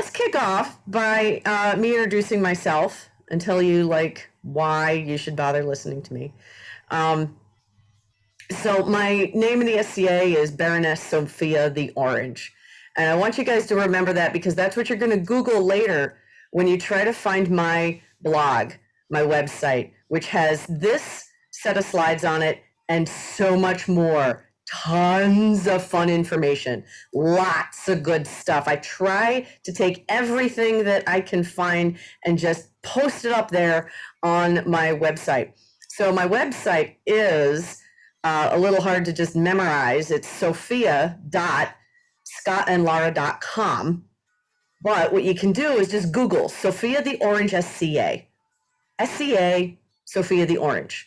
let's kick off by me introducing myself and tell you like why you should bother listening to me. Um, so my name in the eSCA is Baroness Sophia the Orange. And I want you guys to remember that because that's what you're going to Google later when you try to find my blog, my website, which has this set of slides on it and so much more. Tons of fun information, lots of good stuff. I try to take everything that I can find and just post it up there on my website. So my website is a little hard to just memorize. It's sophia.scottandlara.com. But what you can do is just Google Sophia the Orange SCA. SCA, Sophia the Orange.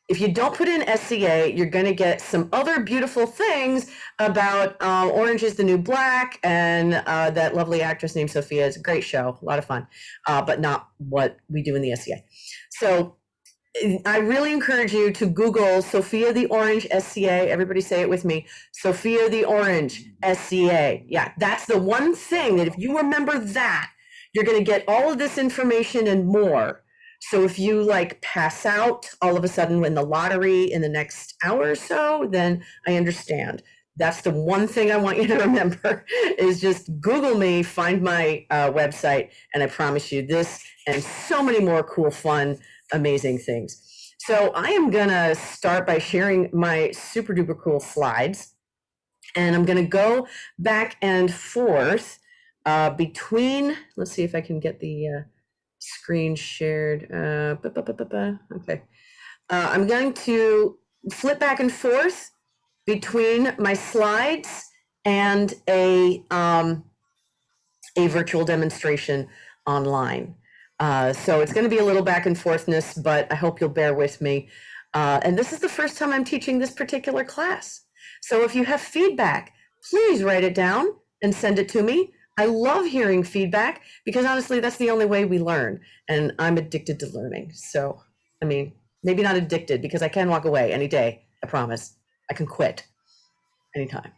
If you don't put in SCA, you're going to get some other beautiful things about Orange is the New Black and that lovely actress named Sophia. It's a great show, a lot of fun, but not what we do in the SCA. So I really encourage you to Google Sophia the Orange SCA. Everybody say it with me. Sophia the Orange SCA. Yeah, that's the one thing that if you remember that, you're going to get all of this information and more. So if you like pass out all of a sudden win the lottery in the next hour or so, then I understand. That's the one thing I want you to remember is just Google me, find my website, and I promise you this and so many more cool, fun, amazing things. So I am gonna start by sharing my super duper cool slides, and I'm gonna go back and forth between, let's see if I can get the screen shared. Okay. I'm going to flip back and forth between my slides and a virtual demonstration online. So it's going to be a little back and forthness, but I hope you'll bear with me. And this is the first time I'm teaching this particular class. So if you have feedback, please write it down and send it to me. I love hearing feedback because honestly, that's the only way we learn. And I'm addicted to learning. So, I mean, maybe not addicted because I can walk away any day. I promise. I can quit anytime.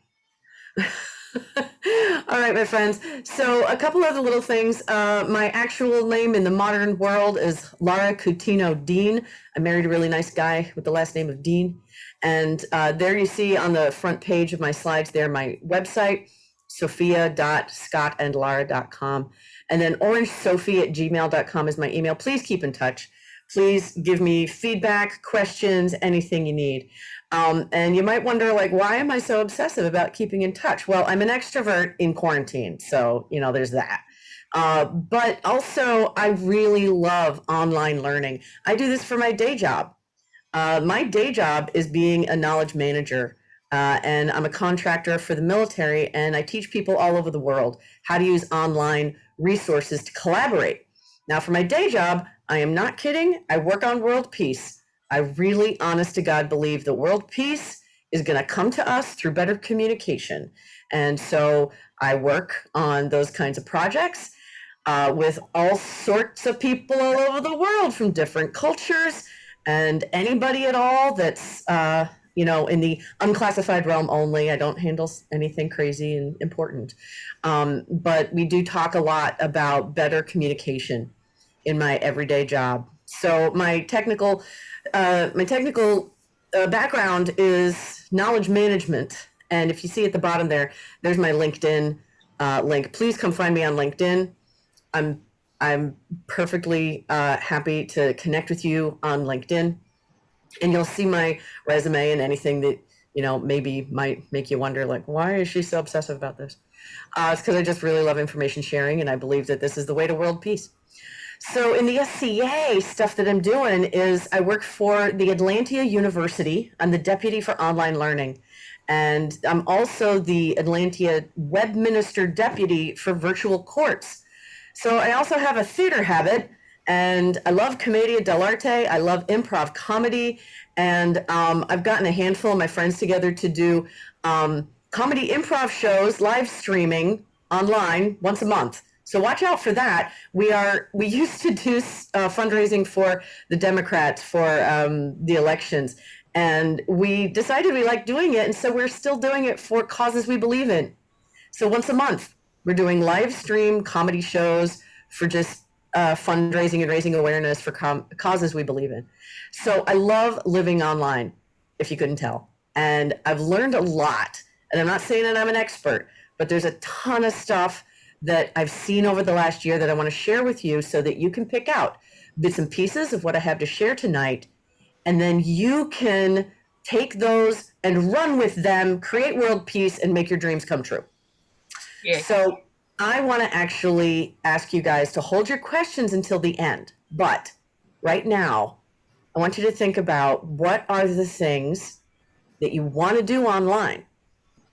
All right, my friends. So a couple other little things. My actual name in the modern world is Lara Coutinho Dean. I married a really nice guy with the last name of Dean. And there you see on the front page of my slides there, my website, sophia.scottandlara.com. And then orangesophie@gmail.com is my email. Please keep in touch. Please give me feedback, questions, anything you need. And you might wonder, like, why am I so obsessive about keeping in touch? Well, I'm an extrovert in quarantine, so, you know, there's that. But also, I really love online learning. I do this for my day job. My day job is being a knowledge manager, and I'm a contractor for the military, and I teach people all over the world how to use online resources to collaborate. Now, for my day job, I am not kidding. I work on world peace. I really, honest to God, believe that world peace is going to come to us through better communication. And so I work on those kinds of projects with all sorts of people all over the world from different cultures and anybody at all that's, you know, in the unclassified realm only. I don't handle anything crazy and important. But we do talk a lot about better communication in my everyday job. So my technical background is knowledge management. And if you see at the bottom there, there's my LinkedIn link. Please come find me on LinkedIn. I'm perfectly happy to connect with you on LinkedIn. And you'll see my resume and anything that, you know, maybe might make you wonder, like, why is she so obsessive about this? It's because I just really love information sharing, and I believe that this is the way to world peace. So in the eSCA, stuff that I'm doing is I work for the Atlantia University. I'm the deputy for online learning. And I'm also the Atlantia Webminister Deputy for virtual courts. So I also have a theater habit, and I love commedia dell'arte. I love improv comedy. And I've gotten a handful of my friends together to do comedy improv shows, live streaming online once a month. So watch out for that. We used to do fundraising for the Democrats for the elections, and we decided we liked doing it, and so we're still doing it for causes we believe in. So once a month, We're doing live stream comedy shows for just fundraising and raising awareness for causes we believe in. So I love living online, if you couldn't tell. And I've learned a lot. And I'm not saying that I'm an expert, but there's a ton of stuff that I've seen over the last year that I want to share with you so that you can pick out bits and pieces of what I have to share tonight. And then you can take those and run with them, create world peace, and make your dreams come true. Yes. So I want to actually ask you guys to hold your questions until the end. But right now, I want you to think about what are the things that you want to do online.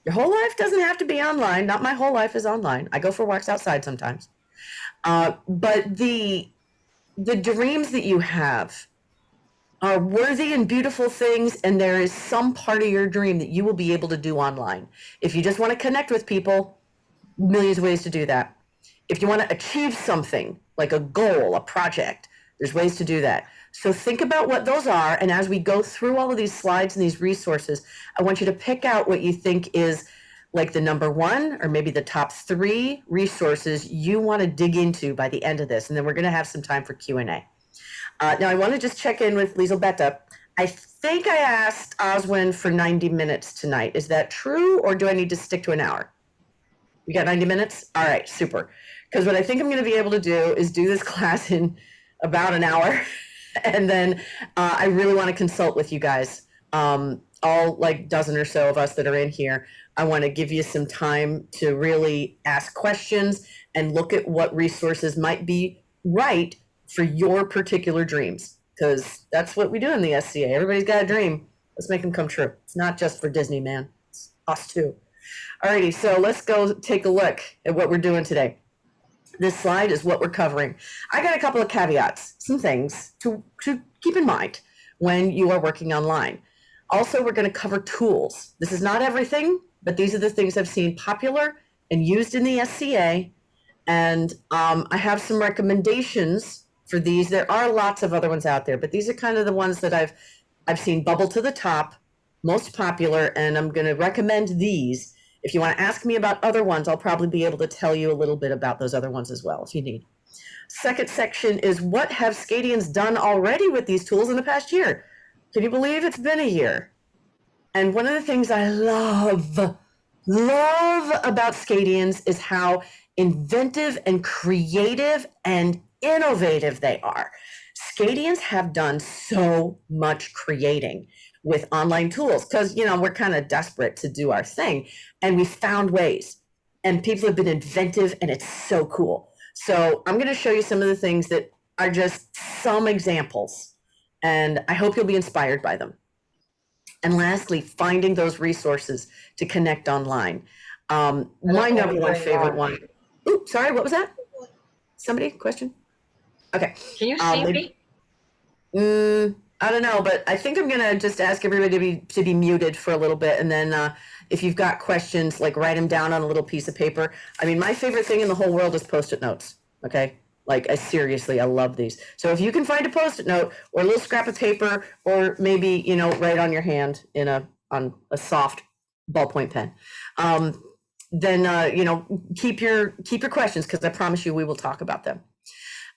Your whole life doesn't have to be online. Not my whole life is online. I go for walks outside sometimes. But the dreams that you have are worthy and beautiful things, and there is some part of your dream that you will be able to do online. If you just want to connect with people, millions of ways to do that. If you want to achieve something like a goal, a project, there's ways to do that. So think about what those are, and as we go through all of these slides and these resources, I want you to pick out what you think is like the number one or maybe the top 3 resources you want to dig into by the end of this, and then we're going to have some time for Q&A. Now, I want to just check in with Lieselbetta. I think I asked Oswin for 90 minutes tonight. Is that true, or do I need to stick to an hour? We got 90 minutes? All right, super. Because what I think I'm going to be able to do is do this class in about an hour. And then I really want to consult with you guys, all like dozen or so of us that are in here. I want to give you some time to really ask questions and look at what resources might be right for your particular dreams, because that's what we do in the eSCA. Everybody's got a dream. Let's make them come true. It's not just for Disney, man. It's us too. Alrighty, so let's go take a look at what we're doing today. This slide is what we're covering. I got a couple of caveats, some things to keep in mind when you are working online. Also, we're going to cover tools. This is not everything, but these are the things I've seen popular and used in the eSCA. And I have some recommendations for these. There are lots of other ones out there, but these are kind of the ones that I've seen bubble to the top, most popular, and I'm going to recommend these. If you want to ask me about other ones, I'll probably be able to tell you a little bit about those other ones as well if you need. Second section is what have Scadians done already with these tools in the past year? Can you believe it's been a year? And one of the things I love about Scadians is how inventive and creative and innovative they are. Scadians have done so much creating with online tools because, you know, we're kind of desperate to do our thing, and we found ways, and people have been inventive, and it's so cool. So I'm going to show you some of the things that are just some examples, and I hope you'll be inspired by them. And lastly, finding those resources to connect online. My number one favorite one. Oops, sorry, what was that? Somebody, question? Okay. Can you see me? I don't know, but I think I'm gonna just ask everybody to be muted for a little bit, and then if you've got questions, like write them down on a little piece of paper. I mean, my favorite thing in the whole world is Post-it notes. Okay, like seriously, I love these. So if you can find a Post-it note or a little scrap of paper, or maybe write on your hand on a soft ballpoint pen, then keep your questions, because I promise you we will talk about them.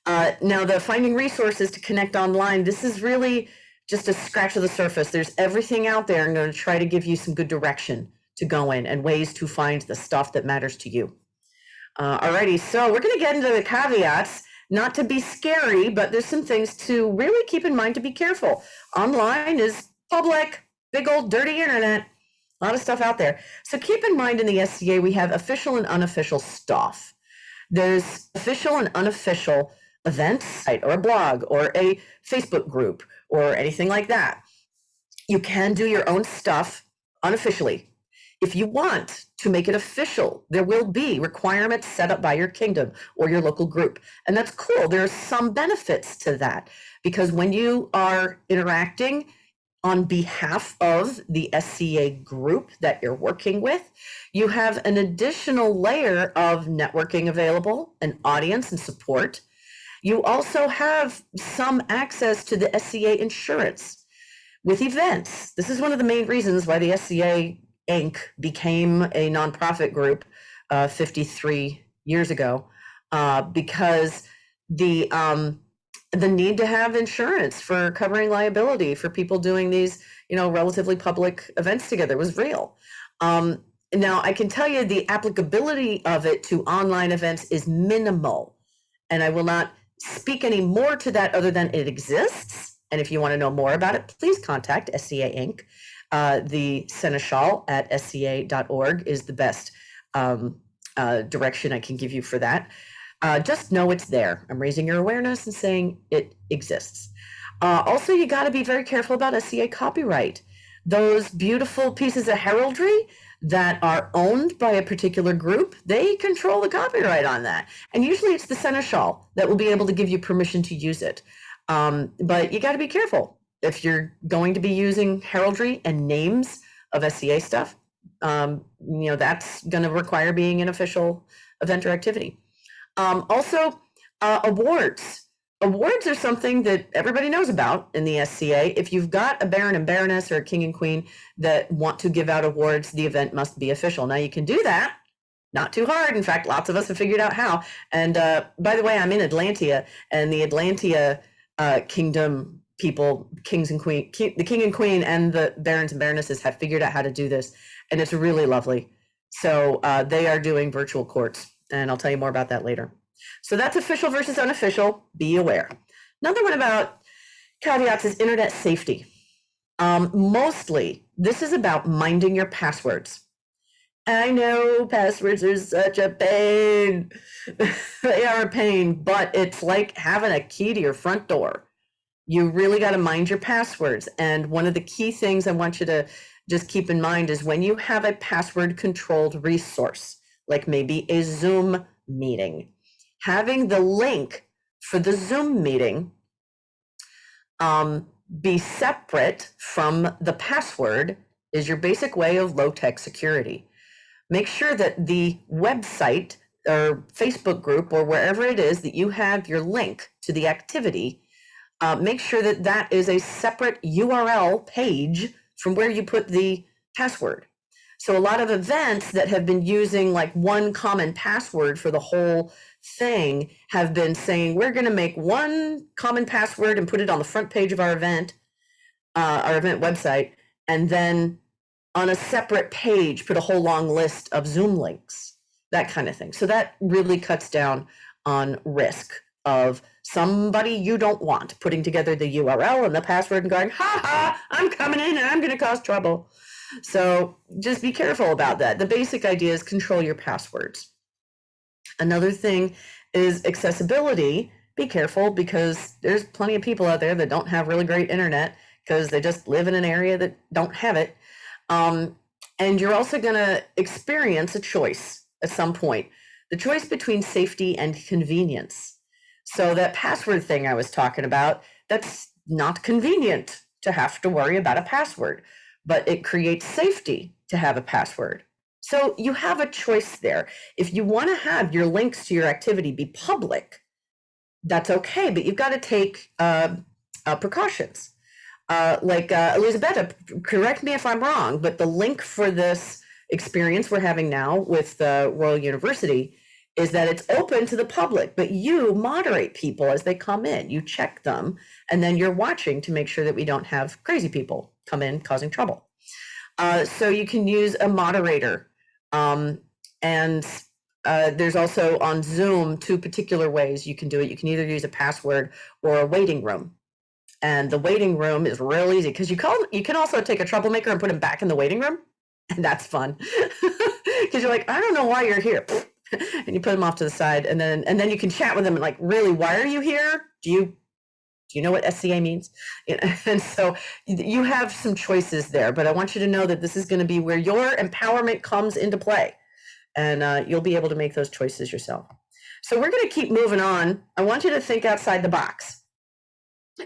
Now, the finding resources to connect online, this is really just a scratch of the surface. There's everything out there. I'm going to try to give you some good direction to go in and ways to find the stuff that matters to you. Alrighty, so we're going to get into the caveats, not to be scary, but there's some things to really keep in mind to be careful. Online is public, big old dirty internet, a lot of stuff out there. So keep in mind in the eSCA, we have official and unofficial stuff. There's official and unofficial events, or a blog, or a Facebook group, or anything like that. You can do your own stuff unofficially. If you want to make it official, there will be requirements set up by your kingdom or your local group. And that's cool. There are some benefits to that, because when you are interacting on behalf of the eSCA group that you're working with, you have an additional layer of networking available, an audience and support. You also have some access to the eSCA insurance with events. This is one of the main reasons why the eSCA Inc. became a nonprofit group 53 years ago, because the need to have insurance for covering liability for people doing these, relatively public events together was real. Now, I can tell you the applicability of it to online events is minimal, and I will not speak any more to that other than it exists. And if you want to know more about it, please contact SCA Inc. The Seneschal at SCA.org is the best direction I can give you for that. Just know it's there. I'm raising your awareness and saying it exists. Also, you got to be very careful about SCA copyright. Those beautiful pieces of heraldry that are owned by a particular group, they control the copyright on that. And usually it's the Seneschal that will be able to give you permission to use it. But you got to be careful. If you're going to be using heraldry and names of SCA stuff, that's going to require being an official event or activity. Also, awards. Awards are something that everybody knows about in the SCA. If you've got a Baron and Baroness or a King and Queen that want to give out awards, the event must be official. Now, you can do that, not too hard. In fact, lots of us have figured out how. And by the way, I'm in Atlantia, and the Atlantia kingdom people, kings and queen, the King and Queen and the Barons and Baronesses have figured out how to do this, and it's really lovely. So they are doing virtual courts, and I'll tell you more about that later. So that's official versus unofficial. Be aware. Another one about caveats is internet safety. Mostly, this is about minding your passwords. I know passwords are such a pain. They are a pain, but it's like having a key to your front door. You really got to mind your passwords. And one of the key things I want you to just keep in mind is when you have a password controlled resource, like maybe a Zoom meeting, having the link for the Zoom meeting be separate from the password is your basic way of low-tech security. Make sure that the website or Facebook group or wherever it is that you have your link to the activity, make sure that that is a separate URL page from where you put the password. So a lot of events that have been using like one common password for the whole thing have been saying, we're going to make one common password and put it on the front page of our event website, and then on a separate page, put a whole long list of Zoom links, that kind of thing. So that really cuts down on risk of somebody you don't want putting together the URL and the password and going, ha ha, I'm coming in and I'm going to cause trouble. So just be careful about that. The basic idea is control your passwords. Another thing is accessibility. Be careful because there's plenty of people out there that don't have really great internet because they just live in an area that don't have it. And you're also going to experience a choice at some point, the choice between safety and convenience. So that password thing I was talking about, that's not convenient to have to worry about a password, but it creates safety to have a password. So you have a choice there. If you want to have your links to your activity be public, that's okay, but you've got to take precautions. Elizabeth, correct me if I'm wrong, but the link for this experience we're having now with the Royal University is that it's open to the public, but you moderate people as they come in. You check them, and then you're watching to make sure that we don't have crazy people come in causing trouble. So you can use a moderator. There's also on Zoom 2 particular ways you can do it. You can either use a password or a waiting room. And the waiting room is real easy because you can also take a troublemaker and put him back in the waiting room. And that's fun because you're like, I don't know why you're here. And you put them off to the side, and then you can chat with them and like, really, why are you here? Do you know what SCA means? And so you have some choices there, but I want you to know that this is going to be where your empowerment comes into play, and you'll be able to make those choices yourself. So we're going to keep moving on. I want you to think outside the box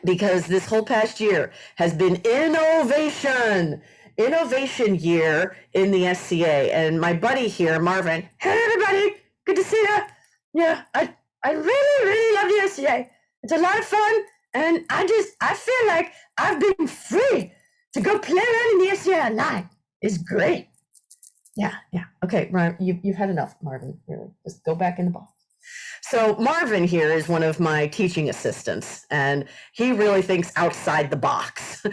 because this whole past year has been innovation year in the SCA. And my buddy here, Marvin, hey everybody, good to see you. Yeah, I really, really love the SCA. It's a lot of fun, and I feel like I've been free to go play around in the SCA online. It's great. Yeah. Okay, Ryan, you've had enough, Marvin. Really, just go back in the box. So Marvin here is one of my teaching assistants, and he really thinks outside the box.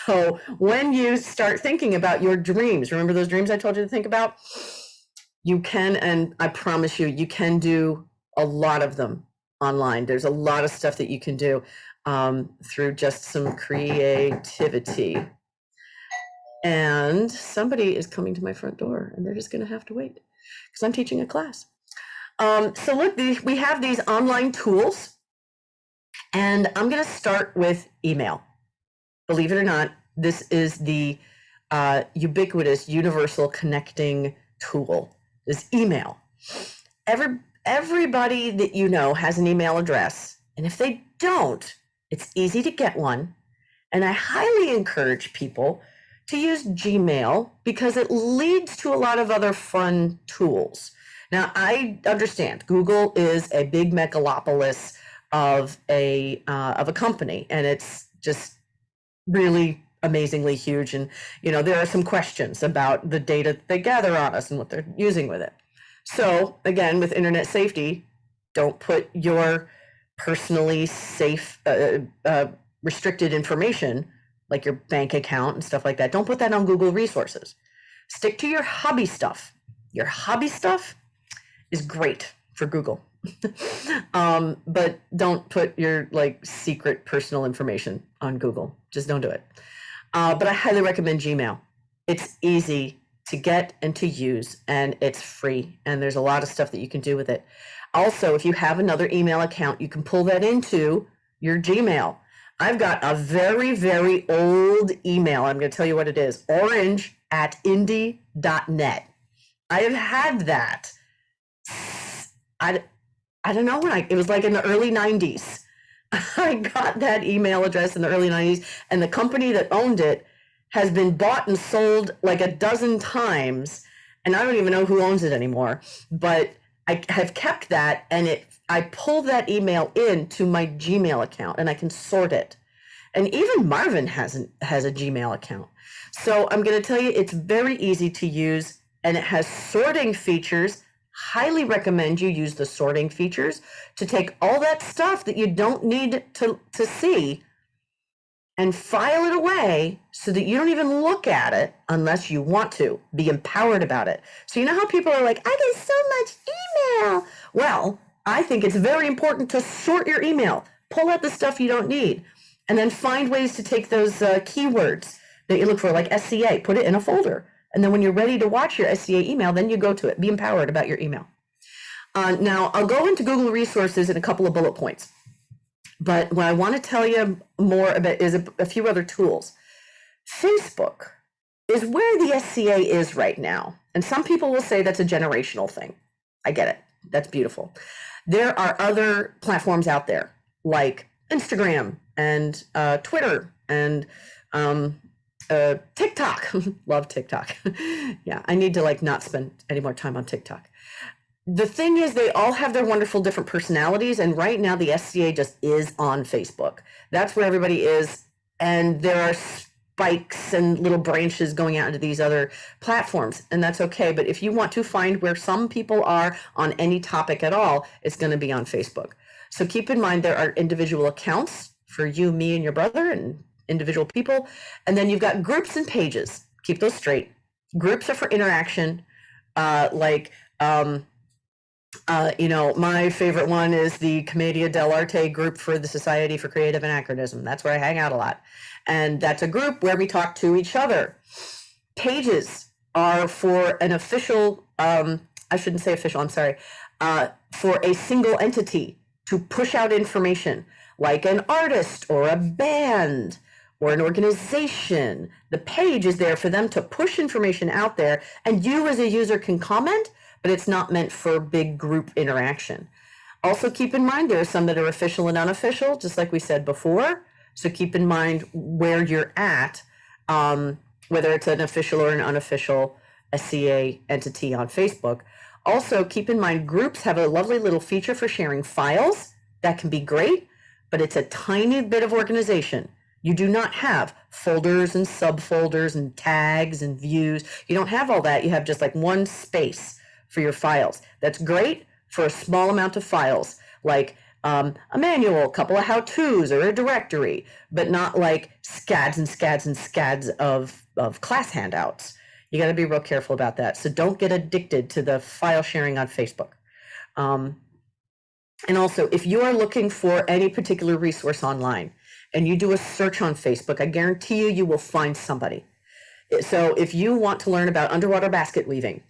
So when you start thinking about your dreams, remember those dreams I told you to think about? You can, and I promise you, you can do a lot of them online. There's a lot of stuff that you can do through just some creativity. And somebody is coming to my front door, and they're just going to have to wait because I'm teaching a class. So look, we have these online tools, and I'm going to start with email. Believe it or not, this is the ubiquitous, universal connecting tool, is email. Everybody that you know has an email address, and if they don't, it's easy to get one. And I highly encourage people to use Gmail because it leads to a lot of other fun tools. Now, I understand Google is a big megalopolis of a company, and it's just really amazingly huge. And there are some questions about the data they gather on us and what they're using with it. So again, with internet safety, don't put your personally safe, restricted information like your bank account and stuff like that. Don't put that on Google resources. Stick to your hobby stuff. Your hobby stuff is great for Google. But don't put your secret personal information on Google. Just don't do it. But I highly recommend Gmail. It's easy to get and to use, and it's free. And there's a lot of stuff that you can do with it. Also, if you have another email account, you can pull that into your Gmail. I've got a very, very old email. I'm going to tell you what it is. orange@indie.net. I have had that. I don't know when it was like in the early 90s. I got that email address in the early 90s, and the company that owned it has been bought and sold like a dozen times, and I don't even know who owns it anymore. But I have kept that, and I pull that email into my Gmail account, and I can sort it. And even Marvin has a Gmail account. So I'm going to tell you, it's very easy to use, and it has sorting features. Highly recommend you use the sorting features to take all that stuff that you don't need to see and file it away so that you don't even look at it unless you want to. Be empowered about it. So you know how people are like, I get so much email. Well, I think it's very important to sort your email. Pull out the stuff you don't need, and then find ways to take those keywords that you look for, like eSCA, put it in a folder. And then when you're ready to watch your eSCA email, then you go to it. Be empowered about your email. Now, I'll go into Google resources in a couple of bullet points. But what I want to tell you more about is a few other tools. Facebook is where the eSCA is right now. And some people will say that's a generational thing. I get it. That's beautiful. There are other platforms out there like Instagram and Twitter and TikTok. Love TikTok. Yeah, I need to not spend any more time on TikTok. The thing is, they all have their wonderful different personalities, and right now the eSCA just is on Facebook. That's where everybody is, and there are spikes and little branches going out into these other platforms, and that's okay. But if you want to find where some people are on any topic at all, it's going to be on Facebook. So keep in mind there are individual accounts for you, me, and your brother, and individual people, and then you've got groups and pages. Keep those straight. Groups are for interaction, my favorite one is the Commedia dell'arte group for the Society for Creative Anachronism. That's where I hang out a lot. And that's a group where we talk to each other. Pages are for an official, I shouldn't say official, I'm sorry, for a single entity to push out information, like an artist or a band or an organization. The page is there for them to push information out there, and you as a user can comment, but it's not meant for big group interaction. Also keep in mind there are some that are official and unofficial, just like we said before. So keep in mind where you're at, whether it's an official or an unofficial eSCA entity on Facebook. Also keep in mind groups have a lovely little feature for sharing files. That can be great, but it's a tiny bit of organization. You do not have folders and subfolders and tags and views. You don't have all that. You have just like one space for your files. That's great for a small amount of files, like a manual, a couple of how-tos, or a directory, but not like scads and scads and scads of class handouts. You got to be real careful about that. So don't get addicted to the file sharing on Facebook. And also, if you are looking for any particular resource online and you do a search on Facebook, I guarantee you, you will find somebody. So if you want to learn about underwater basket weaving,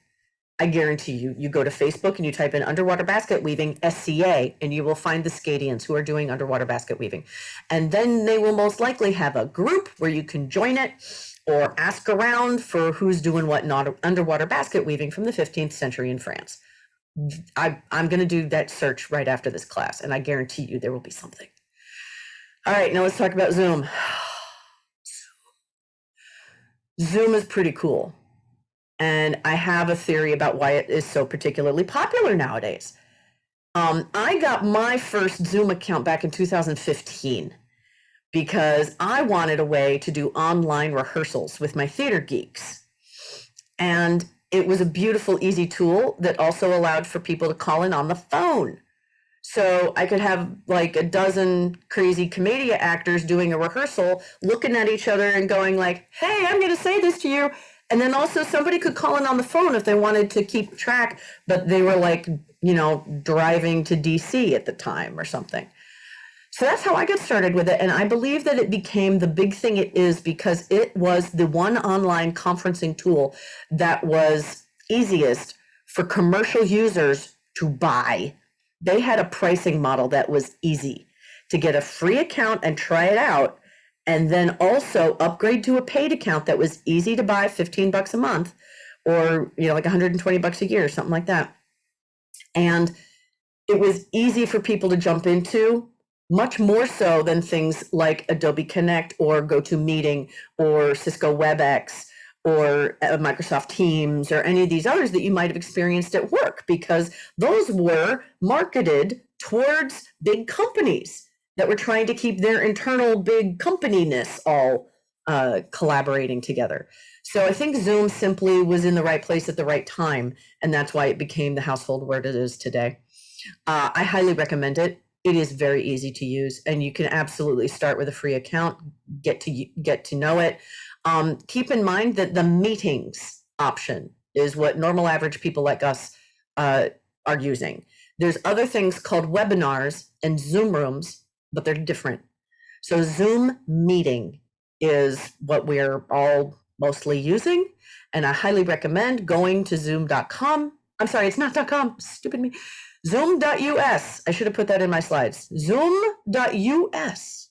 I guarantee you, you go to Facebook and you type in underwater basket weaving eSCA, and you will find the Scadians who are doing underwater basket weaving. And then they will most likely have a group where you can join it or ask around for who's doing what in underwater basket weaving from the 15th century in France. I'm going to do that search right after this class, and I guarantee you there will be something. All right, now let's talk about Zoom. Zoom is pretty cool. And I have a theory about why it is so particularly popular nowadays. I got my first Zoom account back in 2015 because I wanted a way to do online rehearsals with my theater geeks. And it was a beautiful, easy tool that also allowed for people to call in on the phone. So I could have like a dozen crazy commedia actors doing a rehearsal, looking at each other and going like, hey, I'm going to say this to you. And then also somebody could call in on the phone if they wanted to keep track, but they were like, you know, driving to DC at the time or something. So that's how I got started with it. And I believe that it became the big thing it is because it was the one online conferencing tool that was easiest for commercial users to buy. They had a pricing model that was easy to get a free account and try it out, and then also upgrade to a paid account that was easy to buy, $15 a month, or like $120 a year or something like that. And it was easy for people to jump into, much more so than things like Adobe Connect or GoToMeeting or Cisco WebEx or Microsoft Teams or any of these others that you might have experienced at work, because those were marketed towards big companies that were trying to keep their internal big company-ness all collaborating together. So I think Zoom simply was in the right place at the right time, and that's why it became the household word it is today. I highly recommend it. It is very easy to use, and you can absolutely start with a free account, get to know it. Keep in mind that the meetings option is what normal average people like us are using. There's other things called webinars and Zoom rooms, but they're different. So Zoom meeting is what we're all mostly using, and I highly recommend going to zoom.com. I'm sorry, it's not .com, stupid me. Zoom.us. I should have put that in my slides. Zoom.us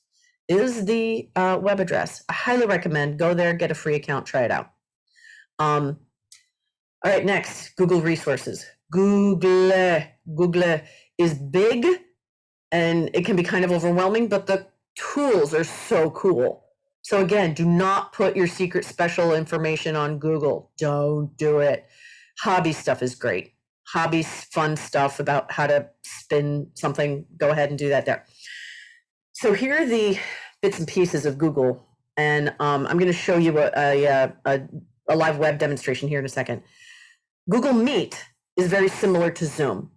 is the web address. I highly recommend go there, get a free account, try it out. All right, next, Google resources. Google is big and it can be kind of overwhelming, but the tools are so cool. So again, do not put your secret special information on Google. Don't do it. Hobby stuff is great. Hobbies, fun stuff about how to spin something, go ahead and do that there. So here are the bits and pieces of Google, and I'm going to show you a live web demonstration here in a second. Google Meet is very similar to Zoom,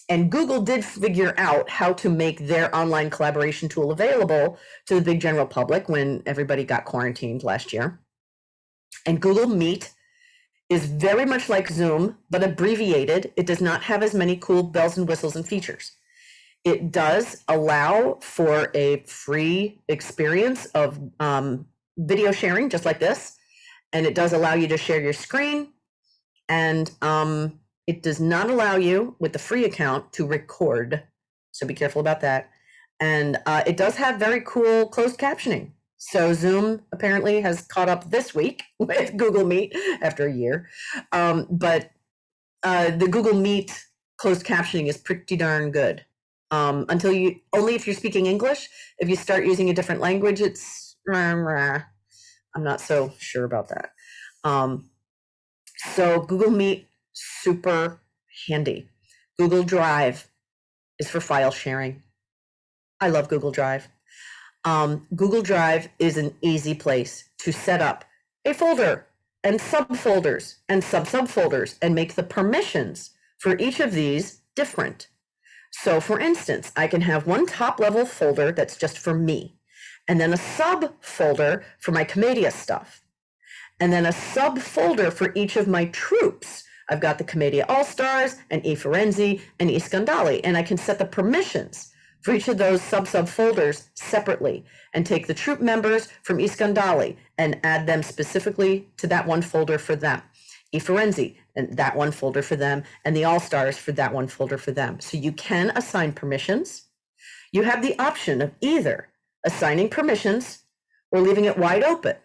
and Google did figure out how to make their online collaboration tool available to the big general public when everybody got quarantined last year. And Google Meet is very much like Zoom, but abbreviated. It does not have as many cool bells and whistles and features. It does allow for a free experience of video sharing, just like this. And it does allow you to share your screen. And it does not allow you, with the free account, to record. So be careful about that. And it does have very cool closed captioning. So Zoom apparently has caught up this week with Google Meet after a year. But the Google Meet closed captioning is pretty darn good. Only if you're speaking English. If you start using a different language, it's I'm not so sure about that. So Google Meet, super handy. Google Drive is for file sharing. I love Google Drive. Google Drive is an easy place to set up a folder and subfolders and subfolders and make the permissions for each of these different. So for instance, I can have one top level folder that's just for me, and then a subfolder for my Commedia stuff, and then a subfolder for each of my troops. I've got the Commedia All-Stars and eFirenze and eScandali, and I can set the permissions for each of those subfolders separately and take the troop members from eScandali and add them specifically to that one folder for them. eFirenze, and that one folder for them, and the All-Stars for that one folder for them. So you can assign permissions. You have the option of either assigning permissions or leaving it wide open.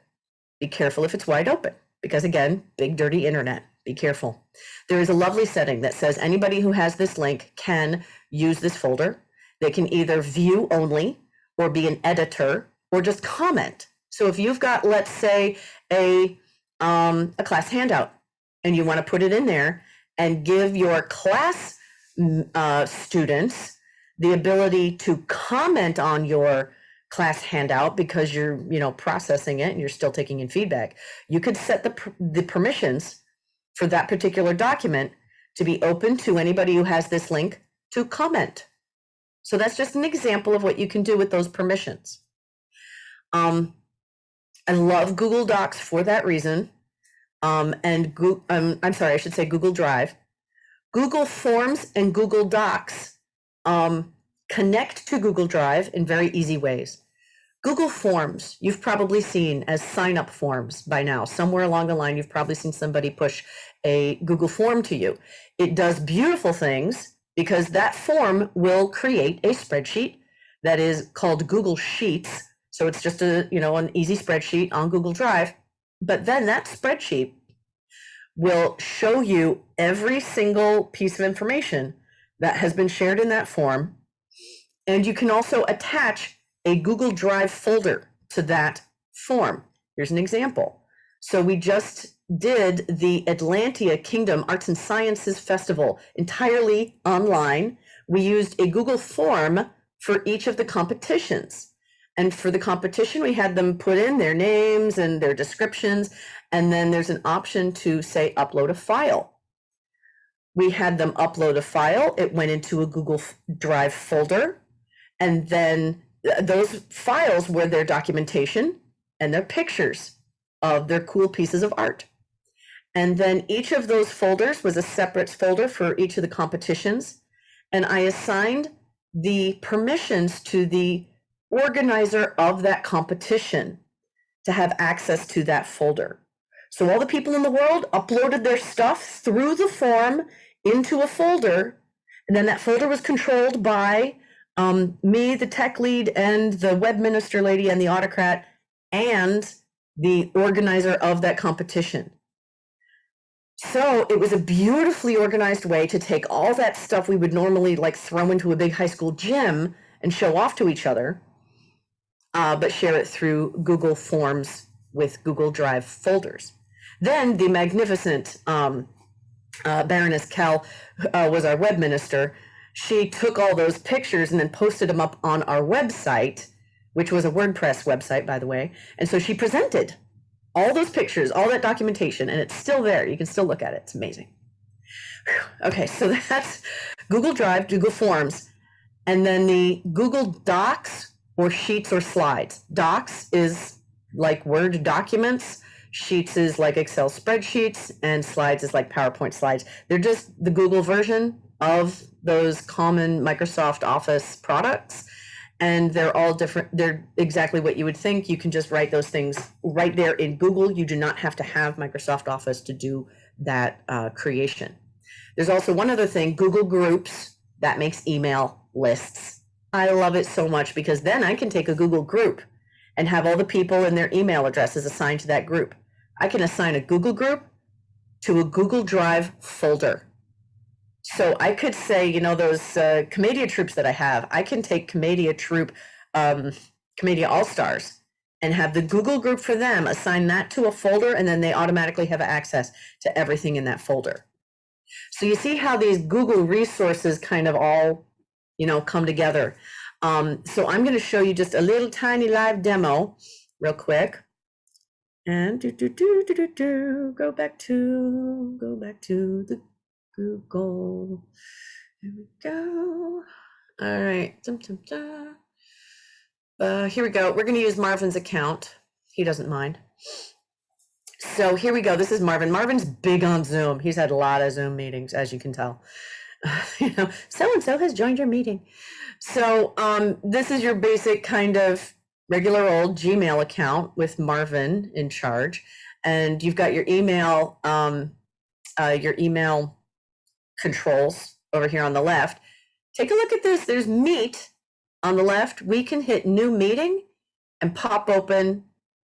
Be careful if it's wide open, because again, big dirty internet, be careful. There is a lovely setting that says anybody who has this link can use this folder. They can either view only or be an editor or just comment. So if you've got, let's say, a class handout and you want to put it in there and give your class students the ability to comment on your class handout because you're, processing it and you're still taking in feedback, you could set the permissions for that particular document to be open to anybody who has this link to comment. So that's just an example of what you can do with those permissions. I love Google Docs for that reason. And I'm sorry, I should say Google Drive. Google Forms and Google Docs connect to Google Drive in very easy ways. Google Forms, you've probably seen as sign-up forms by now. Somewhere along the line, you've probably seen somebody push a Google form to you. It does beautiful things because that form will create a spreadsheet that is called Google Sheets. So it's just an easy spreadsheet on Google Drive. But then that spreadsheet will show you every single piece of information that has been shared in that form. And you can also attach a Google Drive folder to that form. Here's an example. So we just did the Atlantia Kingdom Arts and Sciences Festival entirely online. We used a Google form for each of the competitions. And for the competition, we had them put in their names and their descriptions. And then there's an option to say, upload a file. We had them upload a file. It went into a Google Drive folder. And then those files were their documentation and their pictures of their cool pieces of art. And then each of those folders was a separate folder for each of the competitions. And I assigned the permissions to the organizer of that competition to have access to that folder. So all the people in the world uploaded their stuff through the form into a folder. And then that folder was controlled by me, the tech lead, and the web minister lady, and the autocrat, and the organizer of that competition. So it was a beautifully organized way to take all that stuff we would normally throw into a big high school gym and show off to each other, but share it through Google Forms with Google Drive folders. Then the magnificent Baroness Cal was our web minister. She took all those pictures and then posted them up on our website, which was a WordPress website, by the way. And so she presented all those pictures, all that documentation, and it's still there. You can still look at it. It's amazing. Whew. Okay, so that's Google Drive, Google Forms, and then the Google Docs or Sheets or Slides. Docs is like Word documents. Sheets is like Excel spreadsheets, and Slides is like PowerPoint slides. They're just the Google version of those common Microsoft Office products, and they're all different. They're exactly what you would think. You can just write those things right there in Google. You do not have to have Microsoft Office to do that creation. There's also one other thing, Google Groups, that makes email lists. I love it so much because then I can take a Google group and have all the people and their email addresses assigned to that group. I can assign a Google group to a Google Drive folder. So I could say, those Commedia troops that I have, I can take Commedia troop, Commedia All-Stars, and have the Google group for them, assign that to a folder, and then they automatically have access to everything in that folder. So you see how these Google resources kind of all, come together. So I'm going to show you just a little tiny live demo real quick. And go back to the Google. Here we go. All right. Here we go. We're going to use Marvin's account. He doesn't mind. So here we go. This is Marvin. Marvin's big on Zoom. He's had a lot of Zoom meetings, as you can tell. So-and-so has joined your meeting. So this is your basic kind of regular old Gmail account with Marvin in charge. And you've got your email controls over here on the left. Take a look at this. There's Meet on the left. We can hit New Meeting and pop open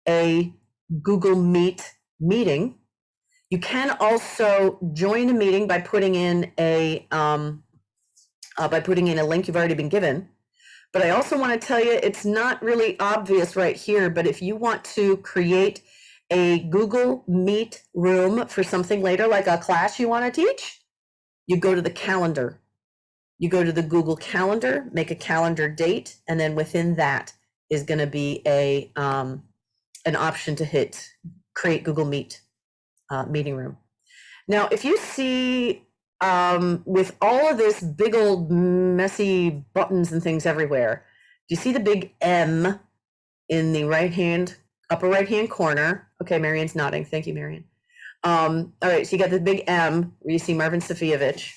a Google Meet meeting. You can also join a meeting by putting in a link you've already been given. But I also want to tell you, it's not really obvious right here, but if you want to create a Google Meet room for something later, like a class you want to teach, you go to the calendar. You go to the Google Calendar, make a calendar date, and then within that is going to be an option to hit Create Google Meet meeting room. Now, if you see with all of this big old messy buttons and things everywhere, do you see the big M in the upper right hand corner? Okay, Marianne's nodding. Thank you, Marianne. All right, so you got the big M where you see Marvin Sofievich.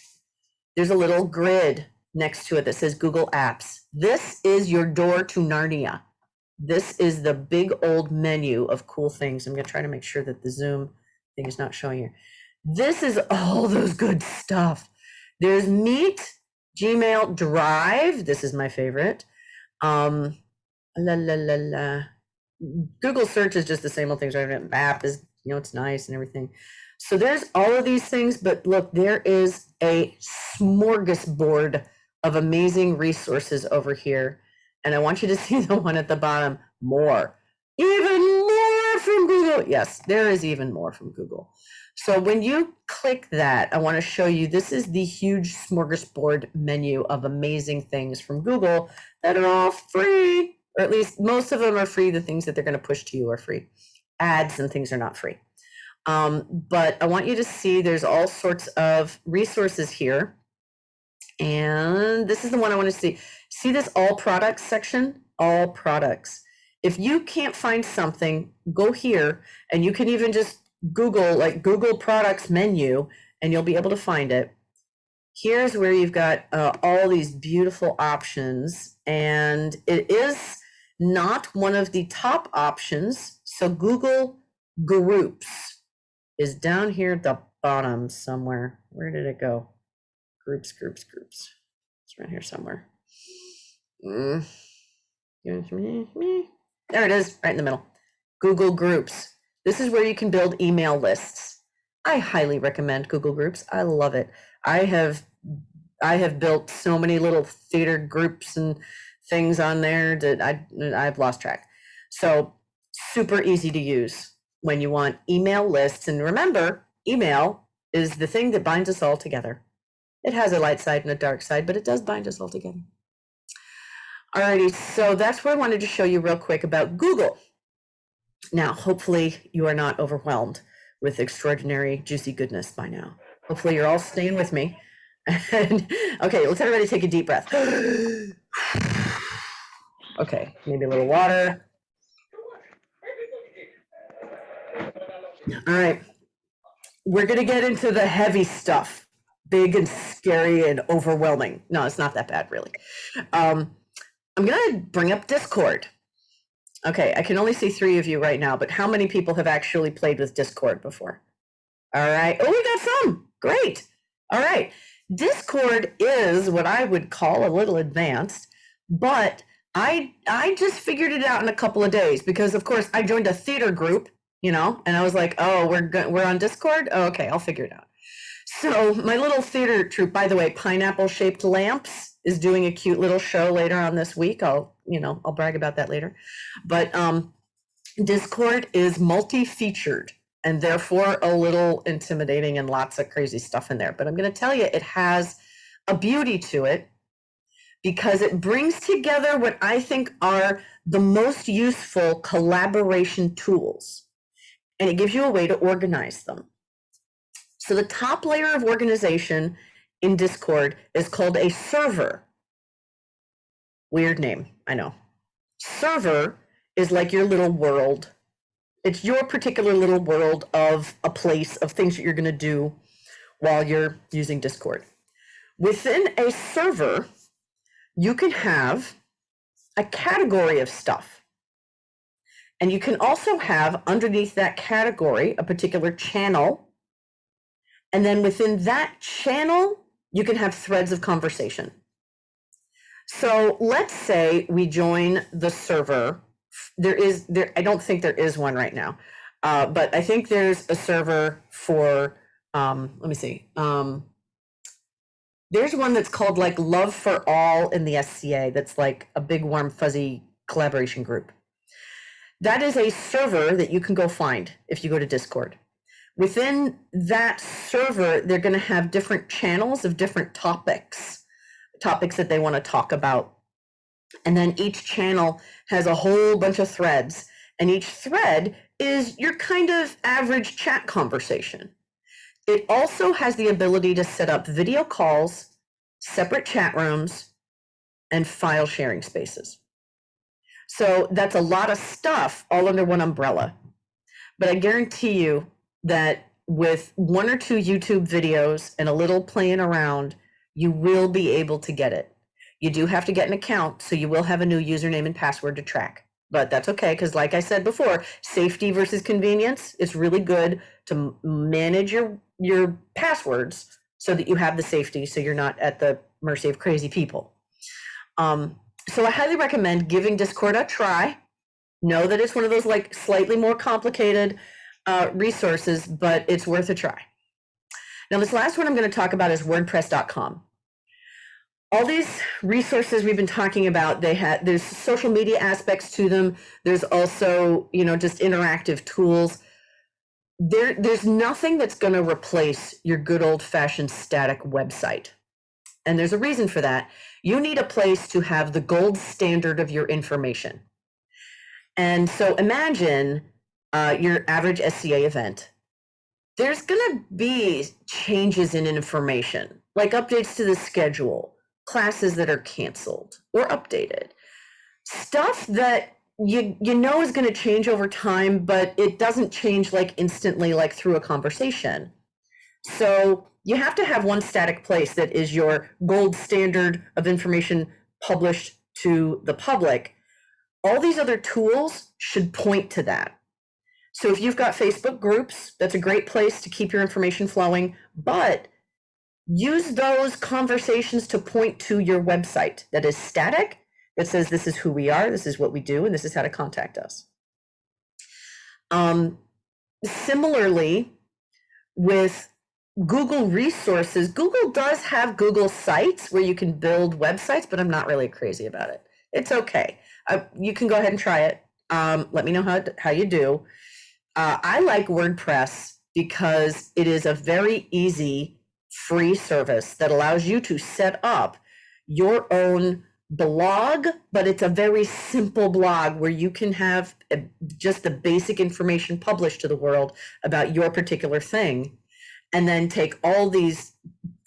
There's a little grid next to it that says Google Apps. This is your door to Narnia. This is the big old menu of cool things. I'm going to try to make sure that the Zoom thing is not showing you. This is all those good stuff. There's Meet, Gmail, Drive. This is my favorite. Google search is just the same old things, right? Map is, it's nice and everything. So there's all of these things, but look, there is a smorgasbord of amazing resources over here. And I want you to see the one at the bottom, more. Even more from Google. Yes, there is even more from Google. So when you click that, I want to show you, this is the huge smorgasbord menu of amazing things from Google that are all free, or at least most of them are free. The things that they're going to push to you are free. Ads and things are not free. But I want you to see there's all sorts of resources here. And this is the one I want to see. See this all products section? All products. If you can't find something, go here, and you can even just Google, like Google products menu, and you'll be able to find it. Here's where you've got all these beautiful options, and it is not one of the top options. So Google Groups is down here at the bottom somewhere. Where did it go? Groups. It's right here somewhere. There it is, right in the middle. Google Groups. This is where you can build email lists. I highly recommend Google Groups. I love it. I have built so many little theater groups and things on there that I've lost track. So super easy to use when you want email lists. And remember, email is the thing that binds us all together. It has a light side and a dark side, but it does bind us all together. Alrighty, so that's what I wanted to show you real quick about Google. Now, hopefully you are not overwhelmed with extraordinary juicy goodness by now. Hopefully you're all staying with me. And, okay, let's everybody take a deep breath. Okay, maybe a little water. All right, we're gonna get into the heavy stuff, big and scary and overwhelming. No, it's not that bad, really. I'm gonna bring up Discord. Okay, I can only see 3 of you right now, but how many people have actually played with Discord before? All right. Oh, we got some. Great. All right. Discord is what I would call a little advanced, but I just figured it out in a couple of days because, of course, I joined a theater group, and I was like, oh, we're on Discord? Oh, okay, I'll figure it out. So my little theater troupe, by the way, Pineapple-Shaped Lamps, is doing a cute little show later on this week. I'll brag about that later. But Discord is multi-featured and therefore a little intimidating and lots of crazy stuff in there. But I'm going to tell you, it has a beauty to it because it brings together what I think are the most useful collaboration tools, and it gives you a way to organize them. So the top layer of organization in Discord is called a server. Weird name, I know. Server is like your little world. It's your particular little world of a place of things that you're going to do while you're using Discord. Within a server, you can have a category of stuff. And you can also have underneath that category a particular channel. And then within that channel, you can have threads of conversation. So let's say we join the server. I don't think there is one right now, but I think there's a server for, let me see. There's one that's called like Love for All in the eSCA. That's like a big warm fuzzy collaboration group. That is a server that you can go find if you go to Discord. Within that server, they're going to have different channels of different topics that they want to talk about. And then each channel has a whole bunch of threads, and each thread is your kind of average chat conversation. It also has the ability to set up video calls, separate chat rooms, and file sharing spaces. So that's a lot of stuff all under one umbrella. But I guarantee you that with one or two YouTube videos and a little playing around, you will be able to get it. You do have to get an account, so you will have a new username and password to track. But that's okay, because like I said before, safety versus convenience, it's really good to manage your passwords so that you have the safety, so you're not at the mercy of crazy people. So I highly recommend giving Discord a try. Know that it's one of those like slightly more complicated resources, but it's worth a try. Now, this last one I'm going to talk about is WordPress.com. All these resources we've been talking about, there's social media aspects to them. There's also, just interactive tools. There's nothing that's going to replace your good old-fashioned static website. And there's a reason for that. You need a place to have the gold standard of your information. And so imagine your average eSCA event. There's going to be changes in information, like updates to the schedule, classes that are canceled or updated, stuff that you know is going to change over time, but it doesn't change like instantly, like through a conversation. So you have to have one static place that is your gold standard of information published to the public. All these other tools should point to that. So if you've got Facebook groups, that's a great place to keep your information flowing, but use those conversations to point to your website that is static, that says this is who we are, this is what we do, and this is how to contact us. Similarly, with Google resources, Google does have Google Sites where you can build websites, but I'm not really crazy about it. It's okay. You can go ahead and try it. Let me know how you do. I like WordPress because it is a very easy free service that allows you to set up your own blog, but it's a very simple blog where you can have just the basic information published to the world about your particular thing, and then take all these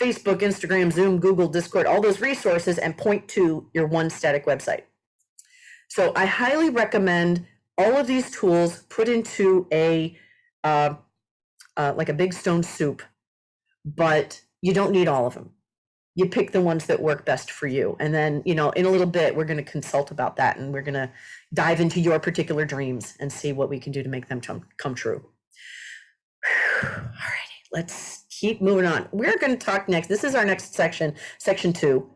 Facebook, Instagram, Zoom, Google, Discord, all those resources and point to your one static website. So I highly recommend all of these tools put into a like a big stone soup, but you don't need all of them. You pick the ones that work best for you. And then, in a little bit, we're going to consult about that, and we're going to dive into your particular dreams and see what we can do to make them come true. All righty, let's keep moving on. We're going to talk next. This is our next section, section 2,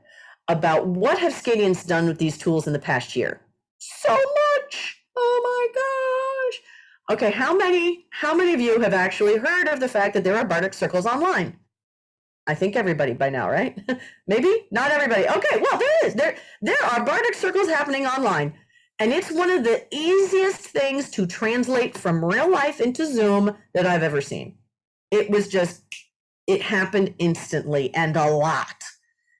about what have Scadians done with these tools in the past year. So much. Oh my gosh. Okay, how many of you have actually heard of the fact that there are Bardic Circles online? I think everybody by now, right? Maybe not everybody. Okay, well, there are Bardic Circles happening online, and it's one of the easiest things to translate from real life into Zoom that I've ever seen. It happened instantly and a lot.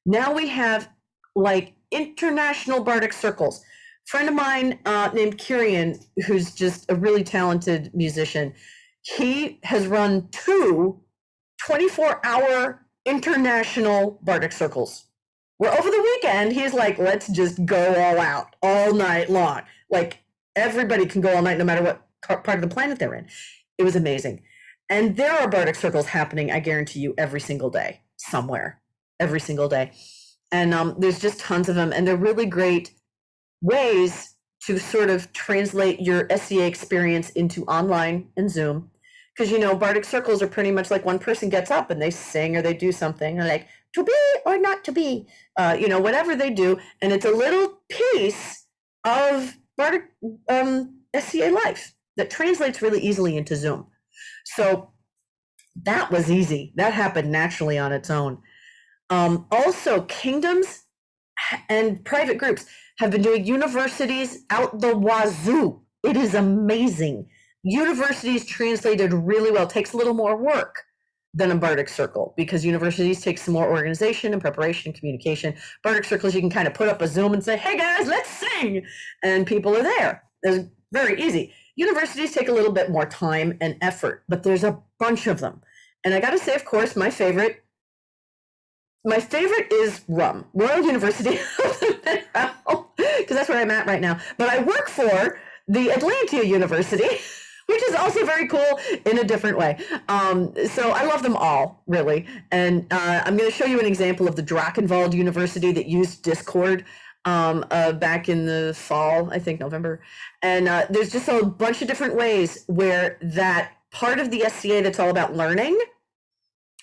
Now we have like international Bardic Circles. Friend of mine named Kirian, who's just a really talented musician, he has run 2 24-hour international Bardic Circles. Where over the weekend, he's like, let's just go all out all night long. Like everybody can go all night no matter what part of the planet they're in. It was amazing. And there are Bardic Circles happening, I guarantee you, every single day, somewhere, every single day. And there's just tons of them. And they're really great ways to sort of translate your eSCA experience into online and Zoom. Because, Bardic Circles are pretty much like one person gets up and they sing or they do something like to be or not to be, whatever they do. And it's a little piece of Bardic eSCA life that translates really easily into Zoom. So that was easy. That happened naturally on its own. Also, kingdoms and private groups have been doing universities out the wazoo. It is amazing. Universities translated really well. Takes a little more work than a Bardic Circle because universities take some more organization and preparation and communication. Bardic Circles, you can kind of put up a Zoom and say, hey guys, let's sing. And people are there. It's very easy. Universities take a little bit more time and effort, but there's a bunch of them. And I got to say, of course, my favorite is RUM, Royal University of the Mineral, because that's where I'm at right now. But I work for the Atlantia University, which is also very cool in a different way. So I love them all, really. And I'm going to show you an example of the Drachenwald University that used Discord back in the fall, I think November. And there's just a bunch of different ways where that part of the eSCA that's all about learning,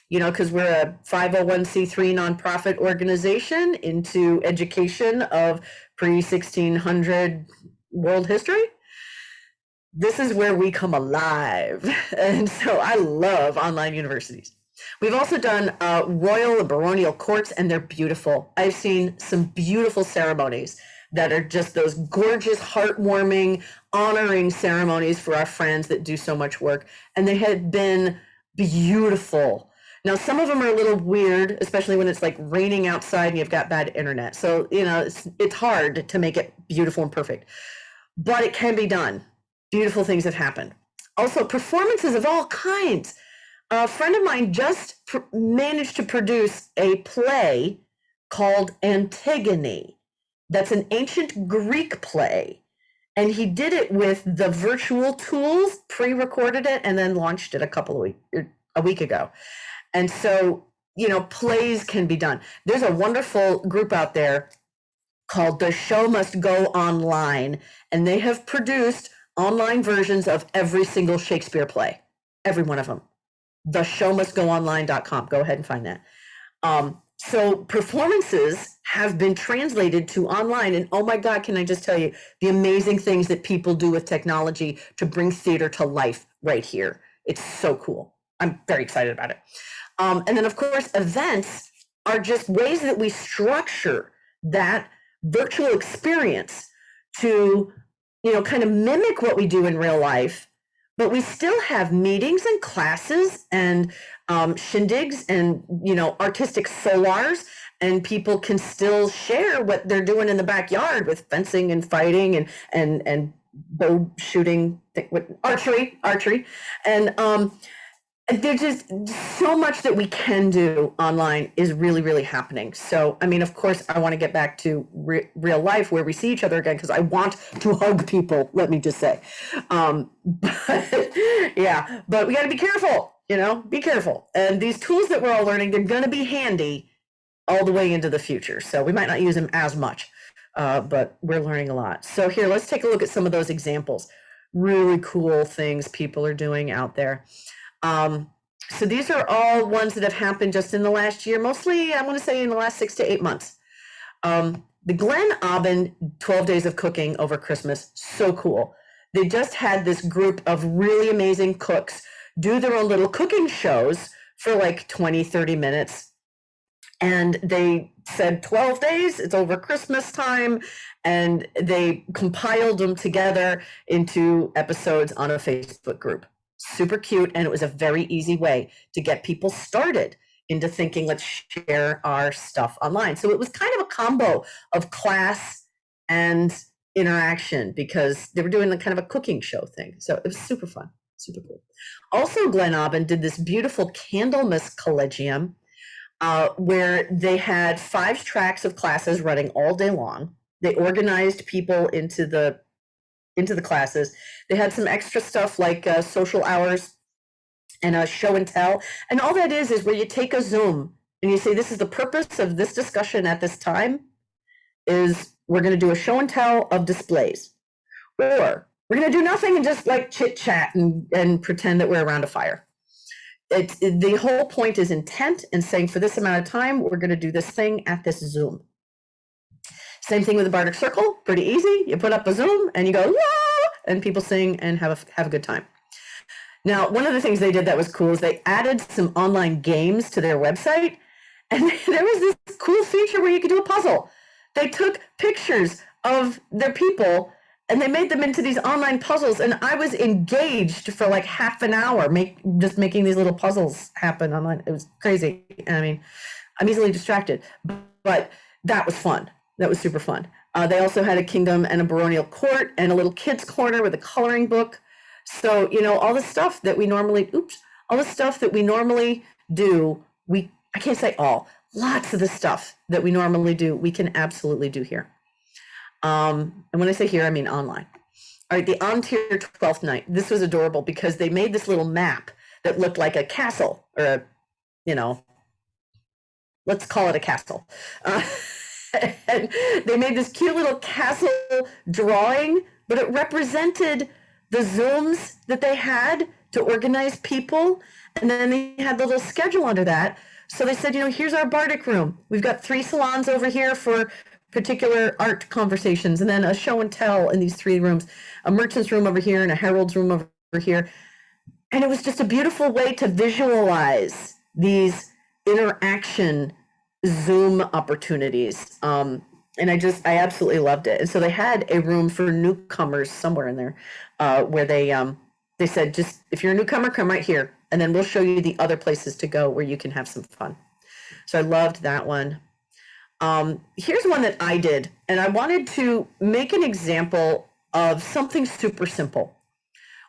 because we're a 501c3 nonprofit organization into education of pre-1600 world history. This is where we come alive. And so I love online universities. We've also done royal and baronial courts, and they're beautiful. I've seen some beautiful ceremonies that are just those gorgeous, heartwarming, honoring ceremonies for our friends that do so much work. And they have been beautiful. Now, some of them are a little weird, especially when it's like raining outside and you've got bad internet. So, it's hard to make it beautiful and perfect, but it can be done. Beautiful things have happened. Also, performances of all kinds. A friend of mine just managed to produce a play called Antigone. That's an ancient Greek play. And he did it with the virtual tools, pre-recorded it, and then launched it a week ago. And so, plays can be done. There's a wonderful group out there called The Show Must Go Online, and they have produced online versions of every single Shakespeare play, every one of them. theshowmustgoonline.com. Go ahead and find that. So performances have been translated to online, and oh my God, can I just tell you the amazing things that people do with technology to bring theater to life right here. It's so cool. I'm very excited about it. And then, of course, events are just ways that we structure that virtual experience to, kind of mimic what we do in real life, but we still have meetings and classes and shindigs and, artistic solars, and people can still share what they're doing in the backyard with fencing and fighting and bow shooting, archery. And there's just so much that we can do online is really, really happening. So, of course, I want to get back to real life where we see each other again, because I want to hug people, let me just say. But we got to be careful, be careful. And these tools that we're all learning, they're going to be handy all the way into the future. So we might not use them as much, but we're learning a lot. So here, let's take a look at some of those examples. Really cool things people are doing out there. So these are all ones that have happened just in the last year, mostly I want to say in the last 6 to 8 months. The Glen Aubin 12 Days of Cooking over Christmas, so cool. They just had this group of really amazing cooks do their own little cooking shows for like 20, 30 minutes. And they said 12 days, it's over Christmas time, and they compiled them together into episodes on a Facebook group. Super cute, and it was a very easy way to get people started into thinking, let's share our stuff online. So it was kind of a combo of class and interaction because they were doing the kind of a cooking show thing. So it was super fun, super cool. Also, Glen Aubin did this beautiful Candlemas Collegium where they had 5 tracks of classes running all day long. They organized people into the classes. They had some extra stuff like social hours and a show and tell. And all that is where you take a Zoom and you say, this is the purpose of this discussion at this time, is we're going to do a show and tell of displays. Or we're going to do nothing and just like chit chat and pretend that we're around a fire. The whole point is intent and saying for this amount of time, we're going to do this thing at this Zoom. Same thing with the Bardic Circle, pretty easy. You put up a Zoom and you go, yeah, and people sing and have a good time. Now, one of the things they did that was cool is they added some online games to their website, and there was this cool feature where you could do a puzzle. They took pictures of their people and they made them into these online puzzles, and I was engaged for like half an hour just making these little puzzles happen online. It was crazy. I mean, I'm easily distracted, but that was fun. That was super fun. They also had a kingdom and a baronial court and a little kids corner with a coloring book. So, all the stuff that we normally, do, I can't say all, lots of the stuff that we normally do, we can absolutely do here. And when I say here, I mean online. All right, the on-tier 12th night. This was adorable because they made this little map that looked like a castle or let's call it a castle. And they made this cute little castle drawing, but it represented the Zooms that they had to organize people. And then they had the little schedule under that. So they said, here's our Bardic room. We've got 3 salons over here for particular art conversations, and then a show and tell in these 3 rooms, a merchant's room over here and a herald's room over here. And it was just a beautiful way to visualize these interaction Zoom opportunities. And I absolutely loved it. And so they had a room for newcomers somewhere in there where they said, just if you're a newcomer, come right here. And then we'll show you the other places to go where you can have some fun. So I loved that one. Here's one that I did, and I wanted to make an example of something super simple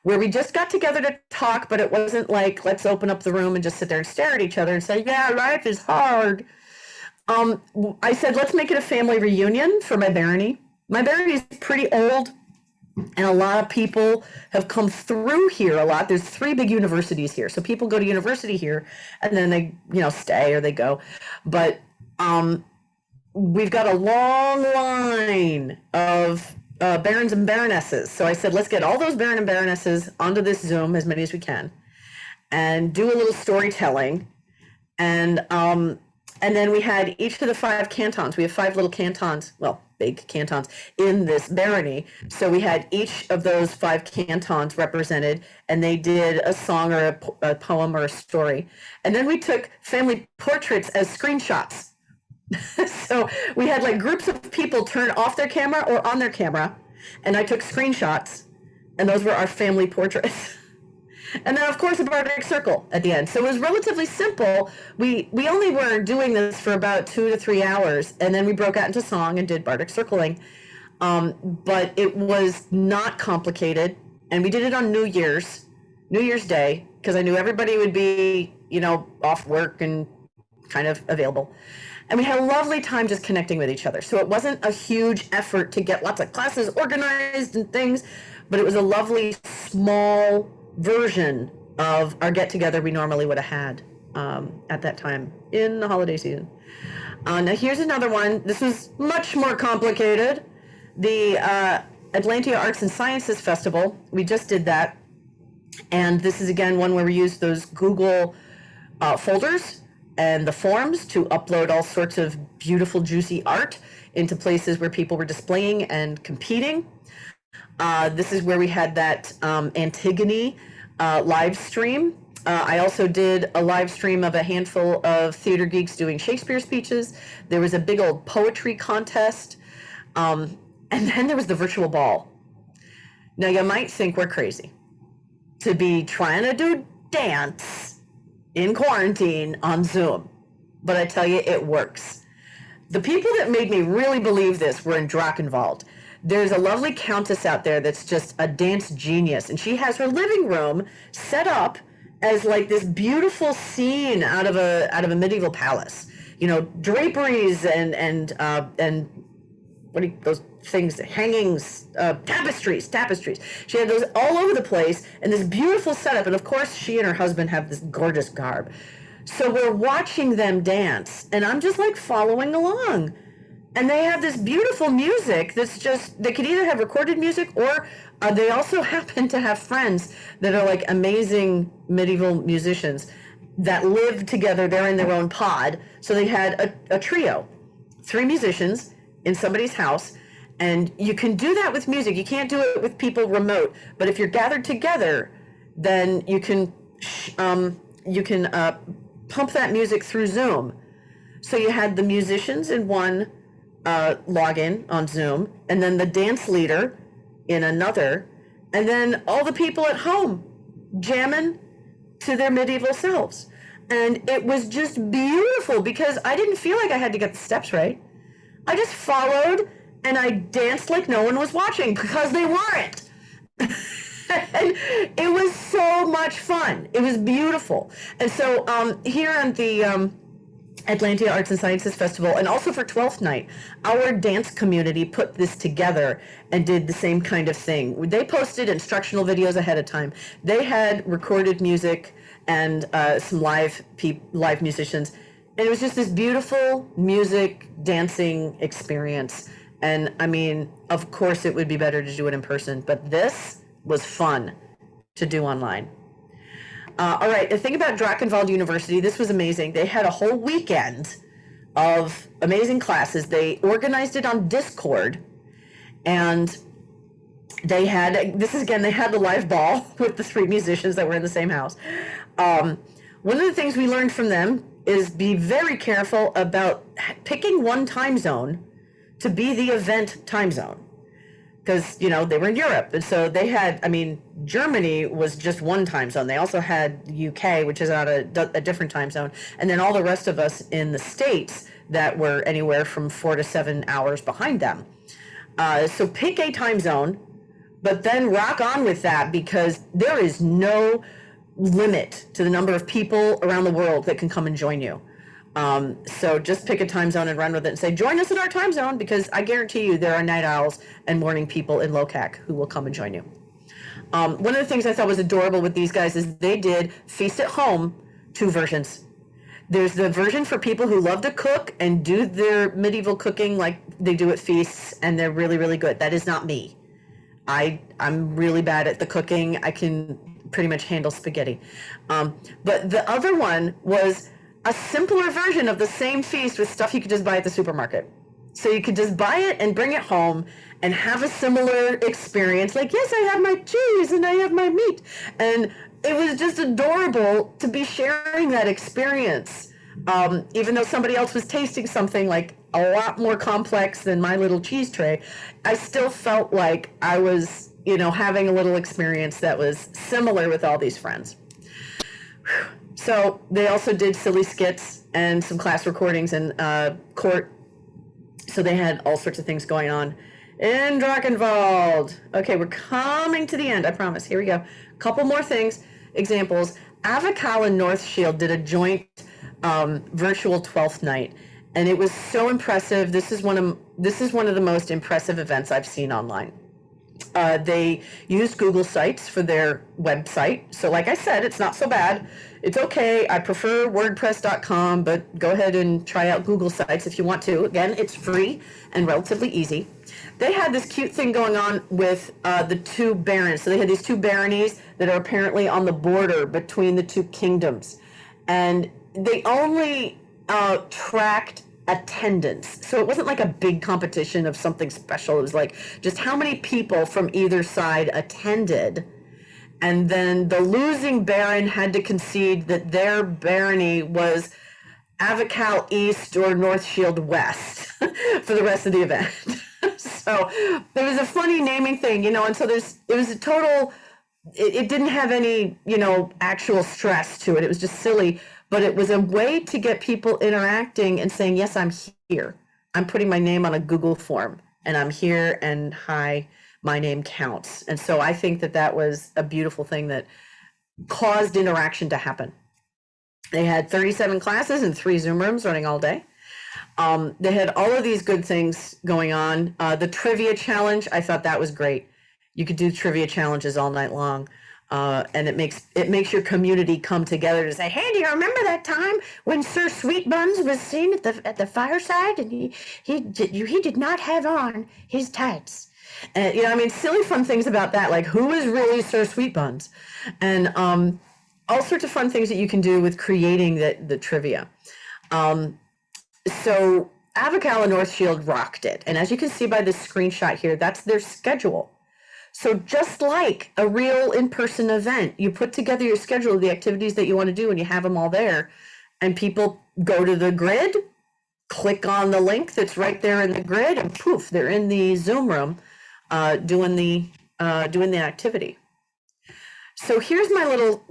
where we just got together to talk, but it wasn't like, let's open up the room and just sit there and stare at each other and say, yeah, life is hard. I said, let's make it a family reunion for my barony. My barony is pretty old, and a lot of people have come through here a lot. There's 3 big universities here. So people go to university here, and then they, stay or they go. But we've got a long line of barons and baronesses. So I said, let's get all those baron and baronesses onto this Zoom, as many as we can, and do a little storytelling. And then we had each of the 5 cantons. We have 5 little cantons, well, big cantons in this barony. So we had each of those 5 cantons represented, and they did a song or a poem or a story. And then we took family portraits as screenshots. So we had like groups of people turn off their camera or on their camera, and I took screenshots, and those were our family portraits. And then, of course, a Bardic Circle at the end. So it was relatively simple. We only were doing this for about 2 to 3 hours, and then we broke out into song and did Bardic Circling. But it was not complicated, and we did it on New Year's Day, because I knew everybody would be, off work and kind of available. And we had a lovely time just connecting with each other. So it wasn't a huge effort to get lots of classes organized and things, but it was a lovely small version of our get-together we normally would have had at that time in the holiday season. Now here's another one. This was much more complicated. The Atlantia Arts and Sciences Festival. We just did that. And this is, again, one where we used those Google folders and the forms to upload all sorts of beautiful, juicy art into places where people were displaying and competing. This is where we had that Antigone live stream. I also did a live stream of a handful of theater geeks doing Shakespeare speeches. There was a big old poetry contest. And then there was the virtual ball. Now, you might think we're crazy to be trying to do dance in quarantine on Zoom. But I tell you, it works. The people that made me really believe this were in Drachenwald. There's a lovely countess out there that's just a dance genius, and she has her living room set up as like this beautiful scene out of a medieval palace. You know, draperies and what are those things, hangings, tapestries. She had those all over the place, and this beautiful setup. And of course, she and her husband have this gorgeous garb. So we're watching them dance, and I'm just like following along. And they have this beautiful music that's just, they could either have recorded music, or they also happen to have friends that are like amazing medieval musicians that live together. They're in their own pod. So they had a trio, 3 musicians in somebody's house. And you can do that with music. You can't do it with people remote. But if you're gathered together, then you can pump that music through Zoom. So you had the musicians in one login on Zoom, and then the dance leader in another, and then all the people at home jamming to their medieval selves. And it was just beautiful because I didn't feel like I had to get the steps right. I just followed and I danced like no one was watching because they weren't. And it was so much fun. It was beautiful. And so here on the Atlantia Arts and Sciences Festival, and also for 12th night, our dance community put this together and did the same kind of thing. They posted instructional videos ahead of time. They had recorded music and some live musicians. And it was just this beautiful music, dancing experience. And I mean, of course it would be better to do it in person, but this was fun to do online. All right, the thing about Drachenwald University, this was amazing. They had a whole weekend of amazing classes. They organized it on Discord, and they had, they had the live ball with the 3 musicians that were in the same house. One of the things we learned from them is be very careful about picking one time zone to be the event time zone. Because, you know, they were in Europe. And so they had, I mean, Germany was just one time zone. They also had UK, which is on a different time zone. And then all the rest of us in the States that were anywhere from 4 to 7 hours behind them. So pick a time zone, but then rock on with that, because there is no limit to the number of people around the world that can come and join you. So just pick a time zone and run with it and say, join us in our time zone, because I guarantee you there are night owls and morning people in LOCAC who will come and join you. One of the things I thought was adorable with these guys is they did Feast at Home 2 versions. There's the version for people who love to cook and do their medieval cooking like they do at feasts, and they're really, really good. That is not me. I'm really bad at the cooking. I can pretty much handle spaghetti. But the other one was a simpler version of the same feast with stuff you could just buy at the supermarket. So you could just buy it and bring it home and have a similar experience. Like, yes, I have my cheese and I have my meat. And it was just adorable to be sharing that experience. Even though somebody else was tasting something like a lot more complex than my little cheese tray, I still felt like I was, you know, having a little experience that was similar with all these friends. So they also did silly skits and some class recordings and court. So they had all sorts of things going on in Drachenwald. Okay, we're coming to the end, I promise. Here we go. Couple more things, examples. Avocal and North Shield did a joint virtual 12th night, and it was so impressive. This is one of the most impressive events I've seen online. They used Google Sites for their website. So like I said, it's not so bad. It's okay. I prefer WordPress.com, but go ahead and try out Google Sites if you want to. Again, it's free and relatively easy. They had this cute thing going on with the 2 barons. So they had these 2 baronies that are apparently on the border between the 2 kingdoms. And they only tracked attendance. So it wasn't like a big competition of something special. It was like just how many people from either side attended. And then the losing baron had to concede that their barony was Avocal East or North Shield West for the rest of the event. So there was a funny naming thing, you know, and so it was a total it didn't have any, actual stress to it. It was just silly, but it was a way to get people interacting and saying, yes, I'm here. I'm putting my name on a Google form and I'm here, and hi, my name counts. And so I think that that was a beautiful thing that caused interaction to happen. They had 37 classes and 3 Zoom rooms running all day. They had all of these good things going on. The trivia challenge, I thought that was great. You could do trivia challenges all night long. And it makes your community come together to say, hey, do you remember that time when Sir Sweetbuns was seen at the fireside and he did not have on his tights? And silly fun things about that, like who is really Sir Sweetbuns, and all sorts of fun things that you can do with creating the trivia. So Avocal and North Shield rocked it, and as you can see by this screenshot here, that's their schedule. So just like a real in-person event, you put together your schedule of the activities that you want to do and you have them all there, and people go to the grid, click on the link that's right there in the grid, and poof, they're in the Zoom room doing the activity. So here's my little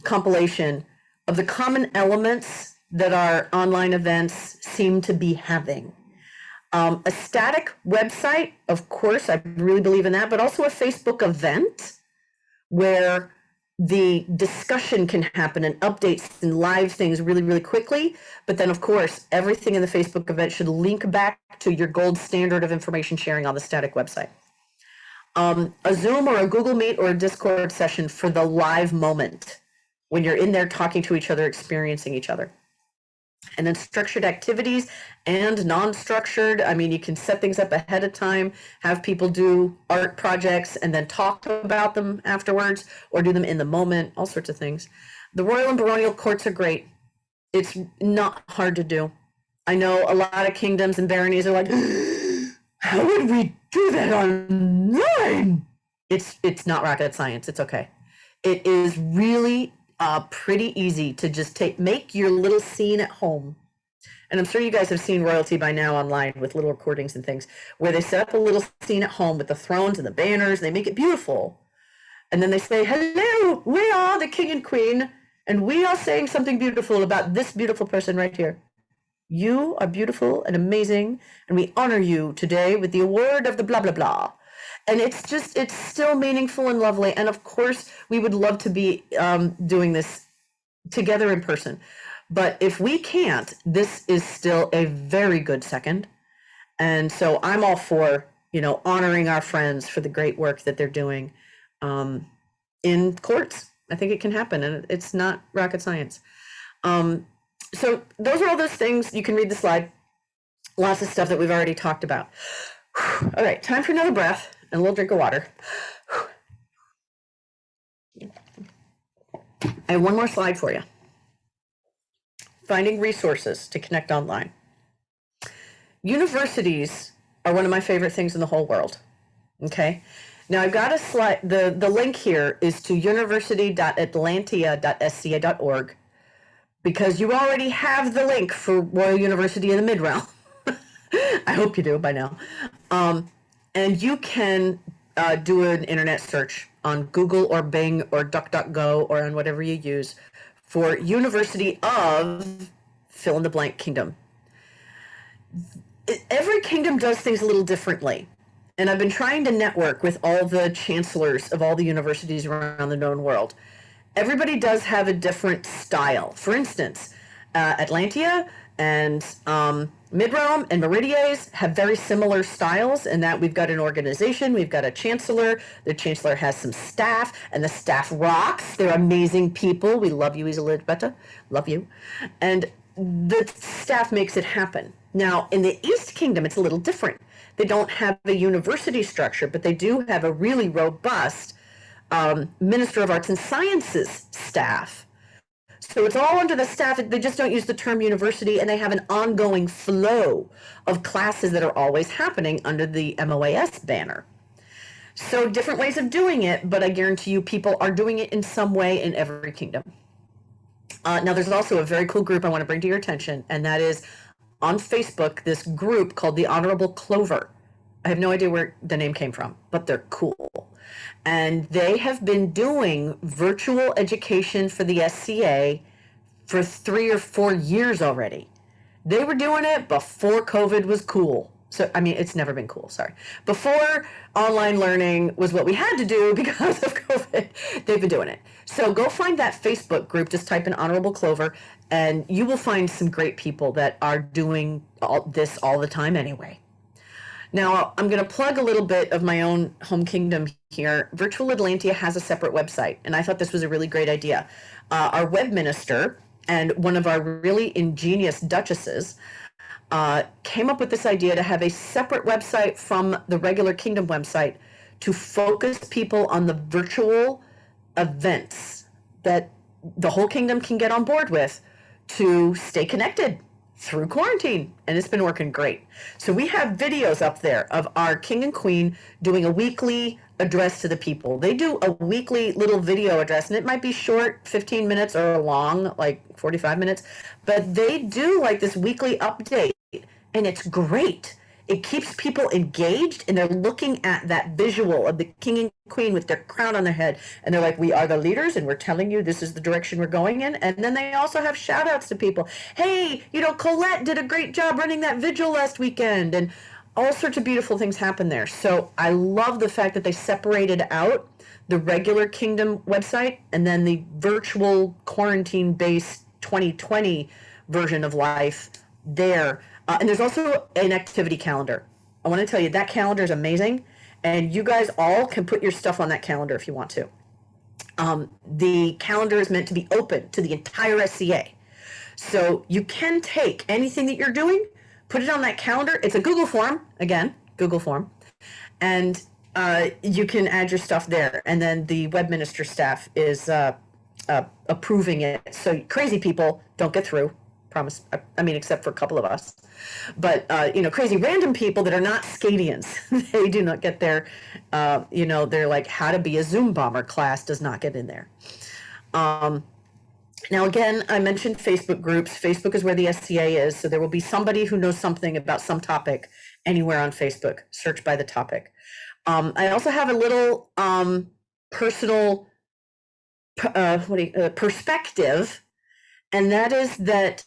compilation of the common elements that our online events seem to be having. A static website, of course, I really believe in that, but also a Facebook event where the discussion can happen and updates and live things really, really quickly. But then, of course, everything in the Facebook event should link back to your gold standard of information sharing on the static website. A Zoom or a Google Meet or a Discord session for the live moment when you're in there talking to each other, experiencing each other. And then structured activities and non-structured. I mean, you can set things up ahead of time, have people do art projects and then talk about them afterwards, or do them in the moment, all sorts of things. The royal and baronial courts are great. It's not hard to do. I know a lot of kingdoms and baronies are like, how would we do that online? It's not rocket science. It's okay. It is really pretty easy to just make your little scene at home. And I'm sure you guys have seen royalty by now online with little recordings and things where they set up a little scene at home with the thrones and the banners. And they make it beautiful. And then they say, hello, we are the king and queen, and we are saying something beautiful about this beautiful person right here. You are beautiful and amazing, and we honor you today with the award of the blah, blah, blah. And it's still meaningful and lovely. And of course, we would love to be doing this together in person. But if we can't, this is still a very good second. And so I'm all for, honoring our friends for the great work that they're doing in courts. I think it can happen, and it's not rocket science. So those are all those things. You can read the slide. Lots of stuff that we've already talked about. All right, time for another breath and a little drink of water. I have one more slide for you. Finding resources to connect online. Universities are one of my favorite things in the whole world. Okay. Now I've got a slide. The link here is to university.atlantia.sca.org, because you already have the link for Royal University in the Mid-Realm. I hope you do by now. And you can do an internet search on Google or Bing or DuckDuckGo or on whatever you use for University of fill in the blank kingdom. Every kingdom does things a little differently. And I've been trying to network with all the chancellors of all the universities around the known world. Everybody does have a different style. For instance, Atlantia and Mid-Realm and Meridies have very similar styles in that we've got an organization, we've got a chancellor, the chancellor has some staff, and the staff rocks. They're amazing people. We love you, Elisabetta. Love you. And the staff makes it happen. Now, in the East Kingdom, it's a little different. They don't have a university structure, but they do have a really robust Minister of Arts and Sciences staff. So it's all under the staff. They just don't use the term university, and they have an ongoing flow of classes that are always happening under the MOAS banner. So different ways of doing it, but I guarantee you people are doing it in some way in every kingdom. Now, there's also a very cool group I want to bring to your attention, and that is on Facebook, this group called the Honorable Clover. I have no idea where the name came from, but they're cool. And they have been doing virtual education for the SCA for 3 or 4 years already. They were doing it before COVID was cool. So, I mean, it's never been cool, sorry. Before online learning was what we had to do because of COVID, they've been doing it. So go find that Facebook group, just type in Honorable Clover, and you will find some great people that are doing this all the time anyway. Now, I'm going to plug a little bit of my own home kingdom here. Virtual Atlantia has a separate website, and I thought this was a really great idea. Our web minister and one of our really ingenious duchesses came up with this idea to have a separate website from the regular kingdom website to focus people on the virtual events that the whole kingdom can get on board with to stay connected through quarantine, and it's been working great. So we have videos up there of our king and queen doing a weekly address to the people. They do a weekly little video address, and it might be short, 15 minutes, or long, like 45 minutes, but they do like this weekly update, and it's great. It keeps people engaged, and they're looking at that visual of the king and queen with their crown on their head, and they're like, we are the leaders, and we're telling you this is the direction we're going in. And then they also have shout outs to people. Hey, Colette did a great job running that vigil last weekend, and all sorts of beautiful things happen there. So I love the fact that they separated out the regular kingdom website and then the virtual quarantine-based 2020 version of life there. And there's also an activity calendar. I want to tell you, that calendar is amazing, and you guys all can put your stuff on that calendar if you want to. The calendar is meant to be open to the entire SCA. So you can take anything that you're doing, put it on that calendar. It's a Google form, again, Google form, and you can add your stuff there. And then the web minister staff is approving it. So crazy people don't get through. Promise. I mean, except for a couple of us, but crazy random people that are not Scadians, they do not get their, they're like how to be a Zoom bomber class does not get in there. Now, again, I mentioned Facebook groups. Facebook is where the SCA is, so there will be somebody who knows something about some topic anywhere on Facebook. Search by the topic. I also have a little personal perspective, and that is that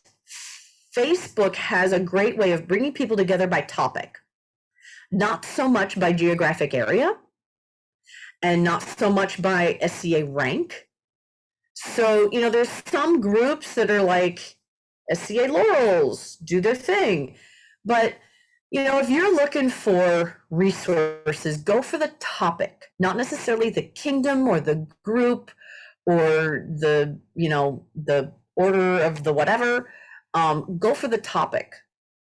Facebook has a great way of bringing people together by topic, not so much by geographic area, and not so much by SCA rank. So, there's some groups that are like SCA Laurels, do their thing. But, if you're looking for resources, go for the topic, not necessarily the kingdom or the group or the order of the whatever. Go for the topic.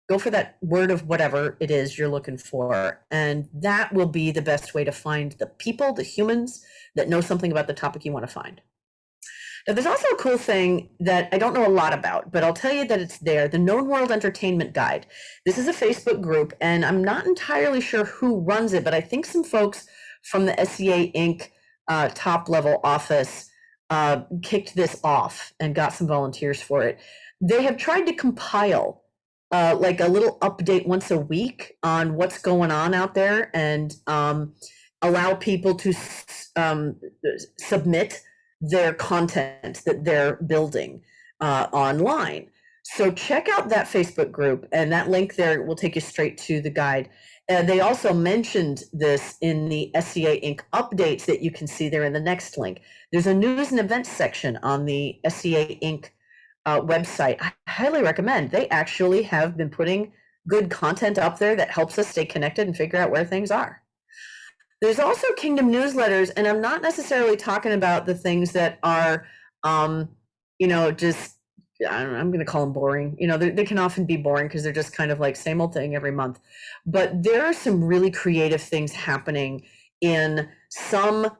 Go for that word of whatever it is you're looking for. And that will be the best way to find the people, the humans that know something about the topic you want to find. Now, there's also a cool thing that I don't know a lot about, but I'll tell you that it's there, the Known World Entertainment Guide. This is a Facebook group, and I'm not entirely sure who runs it, but I think some folks from the SCA Inc. Top-level office kicked this off and got some volunteers for it. They have tried to compile like a little update once a week on what's going on out there and allow people to submit their content that they're building online. So check out that Facebook group, and that link there will take you straight to the guide. They also mentioned this in the SCA Inc. updates that you can see there in the next link. There's a news and events section on the SCA Inc. Website. I highly recommend. They actually have been putting good content up there that helps us stay connected and figure out where things are. There's also Kingdom newsletters, and I'm not necessarily talking about the things that are, just, I don't know, I'm going to call them boring. They can often be boring because they're just kind of like same old thing every month. But there are some really creative things happening in some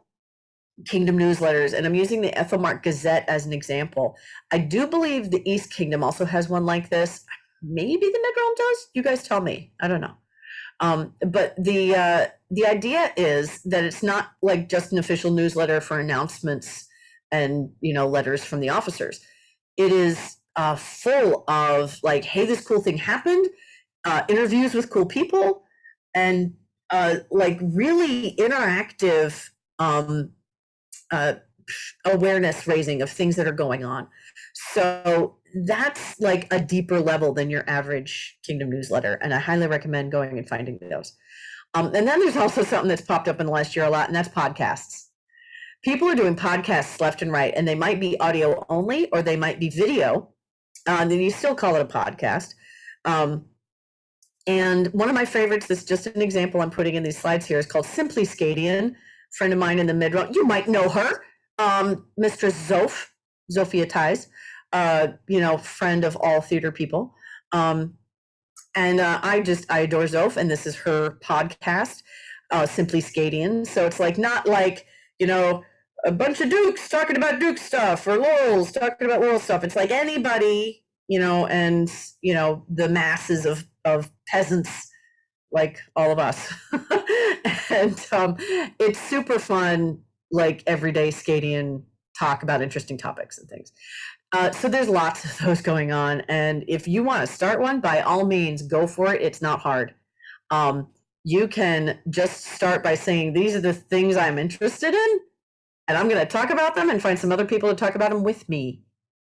Kingdom newsletters, and I'm using the Ethelmark Gazette as an example. I do believe the East Kingdom also has one like this. Maybe the Mid-Realm does. You guys tell me. I don't know. But the idea is that it's not like just an official newsletter for announcements and letters from the officers. It is full of like, hey, this cool thing happened, interviews with cool people, and like really interactive awareness raising of things that are going on. So that's like a deeper level than your average Kingdom newsletter, and I highly recommend going and finding those. And then there's also something that's popped up in the last year a lot, and that's podcasts. People are doing podcasts left and right, and they might be audio only or they might be video, and then you still call it a podcast. And one of my favorites, this is just an example I'm putting in these slides here, is called Simply Scadian. Friend of mine in the mid-row, you might know her, Mistress Sophia Ties, friend of all theater people. And I adore Zoph, and this is her podcast, Simply Scadian. So it's like not like, a bunch of dukes talking about duke stuff or Laurels talking about Laurel stuff. It's like anybody, and the masses of peasants like all of us. And it's super fun, like everyday Scadian talk about interesting topics and things. So there's lots of those going on. And if you want to start one, by all means, go for it. It's not hard. You can just start by saying, these are the things I'm interested in, and I'm going to talk about them and find some other people to talk about them with me.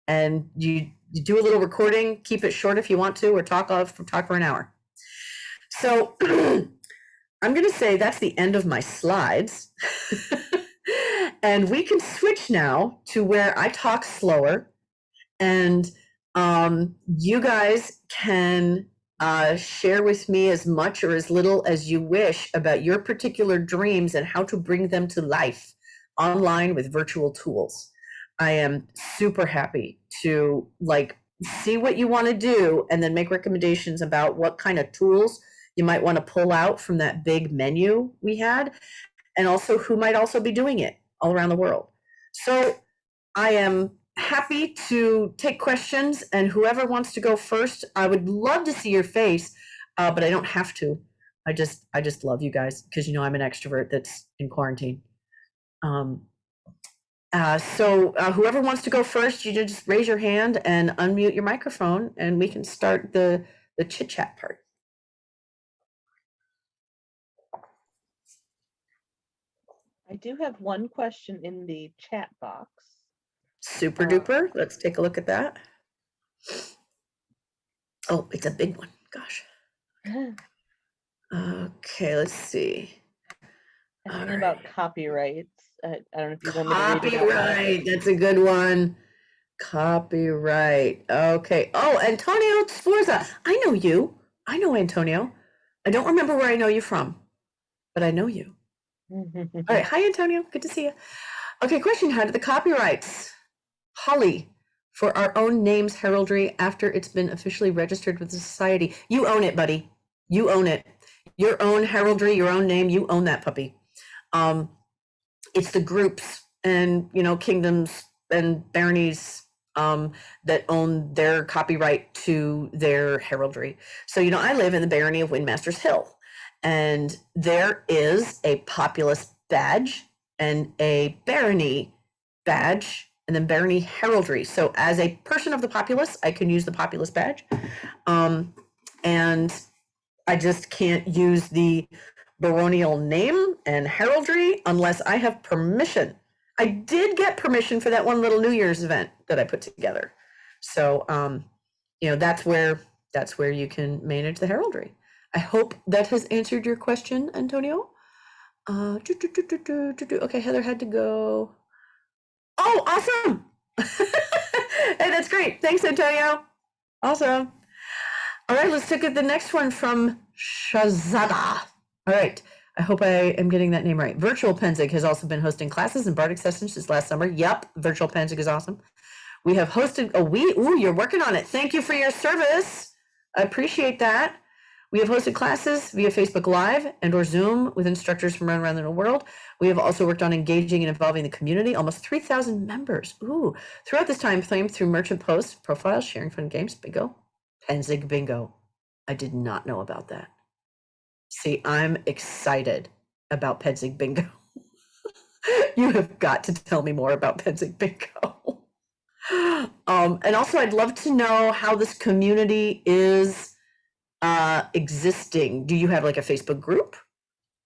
And you do a little recording, keep it short if you want to, or talk for an hour. So I'm going to say that's the end of my slides. And we can switch now to where I talk slower, and you guys can share with me as much or as little as you wish about your particular dreams and how to bring them to life online with virtual tools. I am super happy to see what you want to do and then make recommendations about what kind of tools you might want to pull out from that big menu we had, and also who might also be doing it all around the world. So I am happy to take questions, and whoever wants to go first, I would love to see your face, but I don't have to. I just love you guys because I'm an extrovert that's in quarantine. So whoever wants to go first, you just raise your hand and unmute your microphone, and we can start the chit chat part. I do have one question in the chat box. Super duper. Let's take a look at that. Oh, it's a big one. Gosh. Okay, let's see. Asking about copyrights. I don't know if you want me to read it. Copyright. That's a good one. Copyright. Okay. Oh, Antonio Sforza. I know you. I know Antonio. I don't remember where I know you from, but I know you. All right. Hi, Antonio. Good to see you. Okay, question. How did the copyrights, Holly, for our own names heraldry after it's been officially registered with the society? You own it, buddy. You own it. Your own heraldry, your own name, you own that puppy. It's the groups and, kingdoms and baronies that own their copyright to their heraldry. So, I live in the barony of Windmaster's Hill, and there is a populace badge and a barony badge and then barony heraldry. So as a person of the populace, I can use the populace badge. And I just can't use the baronial name and heraldry unless I have permission. I did get permission for that one little New Year's event that I put together. So, that's where you can manage the heraldry. I hope that has answered your question, Antonio. Okay, Heather had to go. Oh, awesome. Hey, that's great. Thanks, Antonio. Awesome. All right, let's look at the next one from Shazada. All right, I hope I am getting that name right. Virtual Penzig has also been hosting classes and Bardic sessions since last summer. Yep, Virtual Penzig is awesome. We have hosted you're working on it. Thank you for your service. I appreciate that. We have hosted classes via Facebook Live and or Zoom with instructors from around the world. We have also worked on engaging and involving the community, almost 3,000 members. Throughout this time frame, through merchant posts, profiles, sharing fun games, bingo, Penzig bingo. I did not know about that. See, I'm excited about Penzig bingo. You have got to tell me more about Penzig bingo. And also, I'd love to know how this community is existing. Do you have like a Facebook group?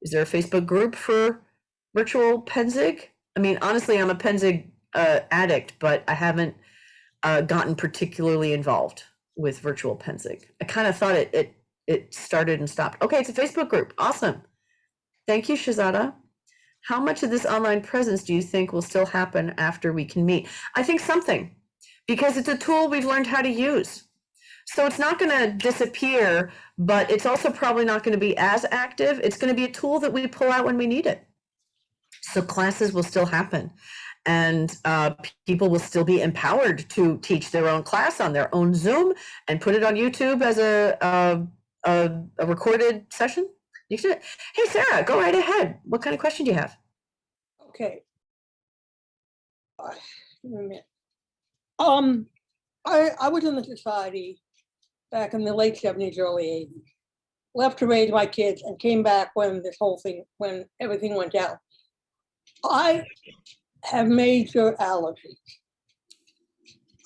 Is there a Facebook group for virtual Penzig? I mean, honestly, I'm a Penzig addict, but I haven't gotten particularly involved with virtual Penzig. I kind of thought it started and stopped. Okay, it's a Facebook group. Awesome. Thank you, Shazada. How much of this online presence do you think will still happen after we can meet? I think something, because it's a tool we've learned how to use. So it's not going to disappear, but it's also probably not going to be as active. It's going to be a tool that we pull out when we need it. So classes will still happen, and people will still be empowered to teach their own class on their own Zoom and put it on YouTube as a recorded session. You should. Hey, Sarah, go right ahead. What kind of question do you have? Okay. Give me a minute. I was in the society back in the late 70s, early 80s. Left to raise my kids and came back when this whole thing, when everything went down. I have major allergies.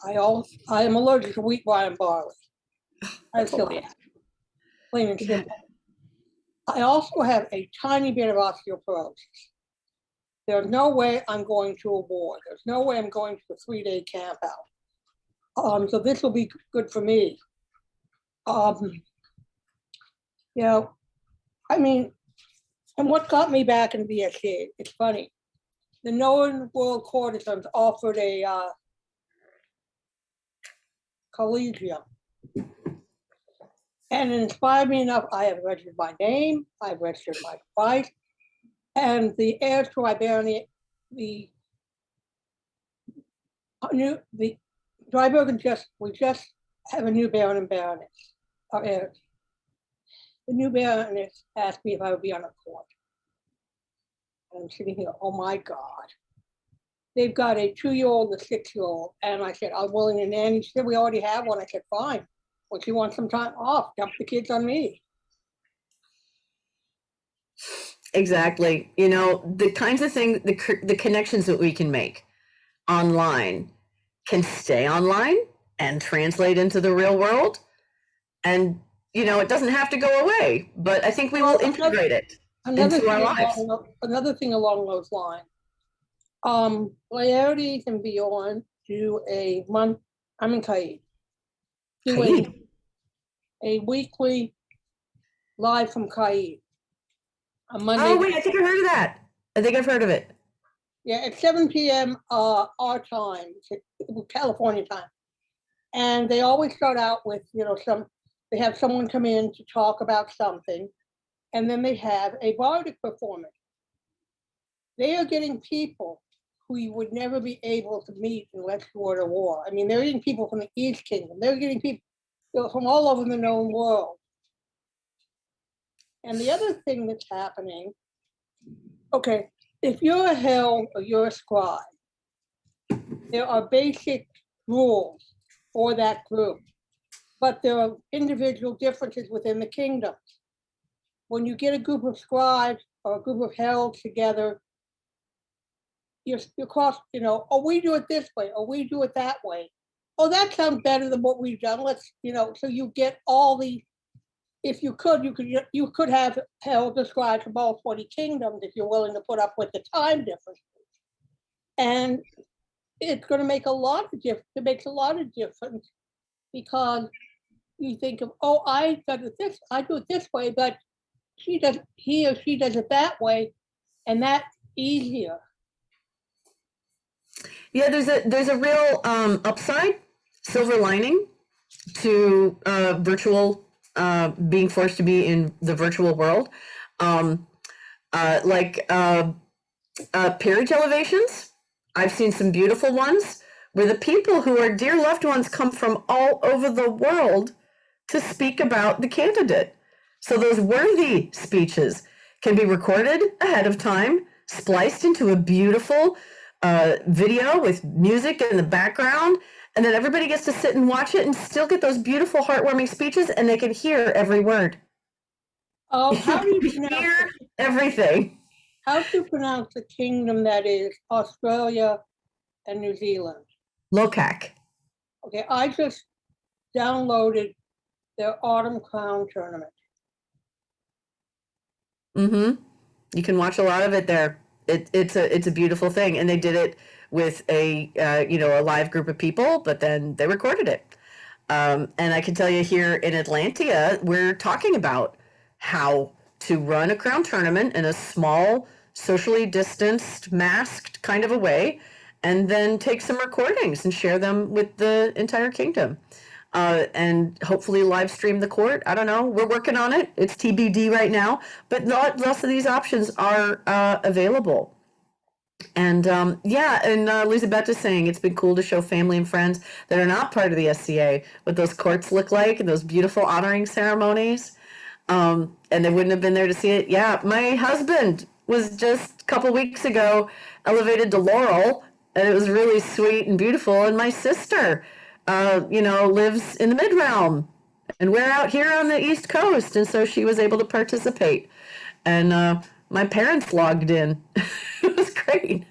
I am allergic to wheat, rye, and barley. That's celiac, plain and simple. I also have a tiny bit of osteoporosis. There's no way I'm going to a war. There's no way I'm going to a 3-day camp out. So this will be good for me. You know, I mean, and what got me back in the eSCA, it's funny. The known world courtesans offered a collegium. And it inspired me enough. I have registered my name, I've registered my price, and the heirs to my barony, the Dryburgh we just have a new baron and baroness, our heirs. The new baroness asked me if I would be on a court. And I'm sitting here, oh my God. They've got a 2-year-old and a 6-year-old. And I said, I'm willing to nanny. She said, we already have one. I said, fine. Well, she wants some time off. Dump the kids on me. Exactly. You know, the kinds of things, the connections that we can make online can stay online and translate into the real world. And, you know, it doesn't have to go away, but I think we will integrate it into our lives. Another thing along those lines. Laertes and Bjorn do a month, I'm in Caid. Do a weekly live from Caid. On Monday. Oh, wait, I think I've heard of that. I think I've heard of it. Yeah, at 7 p.m. Our time, California time. And they always start out with, you know, they have someone come in to talk about something, and then they have a bardic performance. They are getting people who you would never be able to meet unless you were at a war. I mean, they're getting people from the East Kingdom. They're getting people, you know, from all over the known world. And the other thing that's happening, okay, if you're a held or you're a scribe, there are basic rules for that group, but there are individual differences within the kingdoms. When you get a group of scribes or a group of helds together, you're cross, you know, oh, we do it this way, or we do it that way. Oh, that sounds better than what we've done. Let's, you know, so you get all the, if you could have held the scribes from all 40 kingdoms if you're willing to put up with the time difference. And it's going to make a lot of difference. It makes a lot of difference because you think of, oh, I do it this way, but he or she does it that way, and that's easier. Yeah, there's a real upside, silver lining to virtual being forced to be in the virtual world, peerage elevations. I've seen some beautiful ones where the people who are dear loved ones come from all over the world to speak about the candidate. So those worthy speeches can be recorded ahead of time, spliced into a beautiful video with music in the background, and then everybody gets to sit and watch it and still get those beautiful, heartwarming speeches, and they can hear every word. How do you hear everything? How to pronounce the kingdom that is Australia and New Zealand? Locac. Okay, I just downloaded their Autumn Crown tournament. Mm-hmm. You can watch a lot of it there. It's a beautiful thing, and they did it with a a live group of people, but then they recorded it. And I can tell you here in Atlantia, we're talking about how to run a crown tournament in a small, socially distanced, masked kind of a way, and then take some recordings and share them with the entire kingdom. And hopefully live stream the court. I don't know. We're working on it. It's TBD right now, but lots of these options are available. And Elizabeth is saying it's been cool to show family and friends that are not part of the SCA what those courts look like and those beautiful honoring ceremonies. And they wouldn't have been there to see it. Yeah, my husband was just a couple weeks ago elevated to Laurel, and it was really sweet and beautiful. And my sister, lives in the Mid Realm, and we're out here on the East Coast, and so she was able to participate. And my parents logged in. It was great.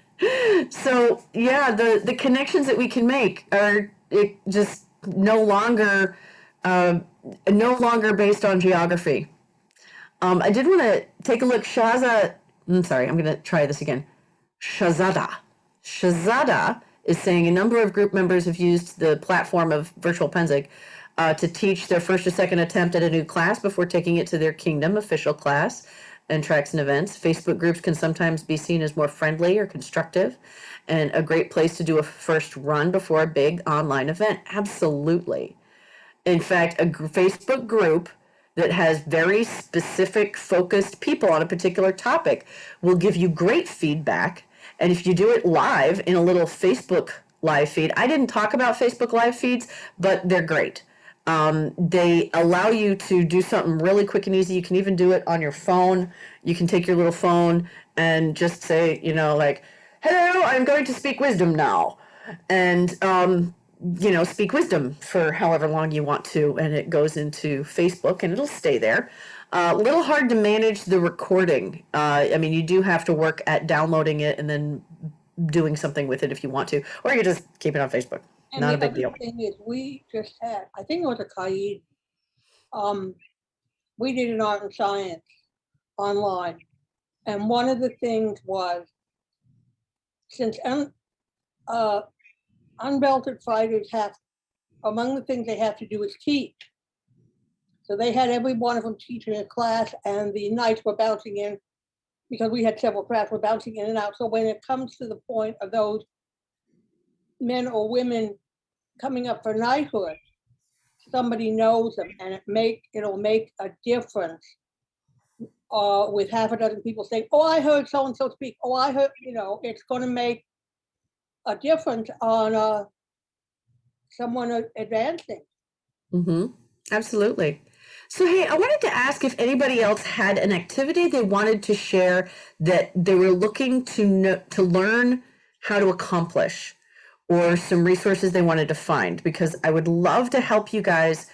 So yeah, the connections that we can make are just no longer based on geography. I did want to take a look. I'm going to try this again. Shazada is saying a number of group members have used the platform of Virtual Penzig to teach their first or second attempt at a new class before taking it to their kingdom official class and tracks and events. Facebook groups can sometimes be seen as more friendly or constructive and a great place to do a first run before a big online event. Absolutely. In fact, a Facebook group that has very specific, focused people on a particular topic will give you great feedback. And if you do it live in a little Facebook live feed, I didn't talk about Facebook live feeds, but they're great. They allow you to do something really quick and easy. You can even do it on your phone. You can take your little phone and just say, like, hello, I'm going to speak wisdom now. And, speak wisdom for however long you want to. And it goes into Facebook and it'll stay there. A little hard to manage the recording. You do have to work at downloading it and then doing something with it if you want to, or you just keep it on Facebook. And not a the big deal. other thing is, we just had, I think it was a Kaid, we did an art and science online. And one of the things was, since unbelted fighters among the things they have to do is teach. So they had every one of them teaching a class, and the knights were bouncing in, because we had several crafts, were bouncing in and out. So when it comes to the point of those men or women coming up for knighthood, somebody knows them, and it'll make a difference with half a dozen people saying, oh, I heard so-and-so speak. Oh, I heard, it's going to make a difference on someone advancing. Mm-hmm. Absolutely. So, hey, I wanted to ask if anybody else had an activity they wanted to share that they were looking to learn how to accomplish, or some resources they wanted to find, because I would love to help you guys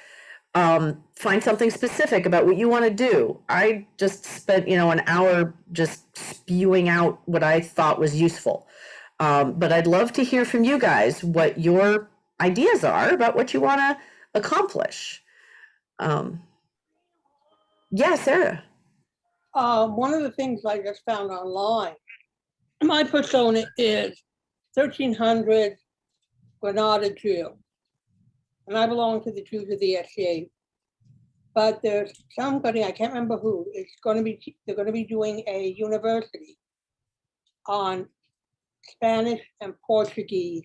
find something specific about what you want to do. I just spent, an hour just spewing out what I thought was useful. But I'd love to hear from you guys what your ideas are about what you want to accomplish. Yeah, Sarah. One of the things I just found online, my persona is 1300 Granada Jew, and I belong to the Jews of the SCA. But there's somebody, I can't remember who, they're going to be doing a university on Spanish and Portuguese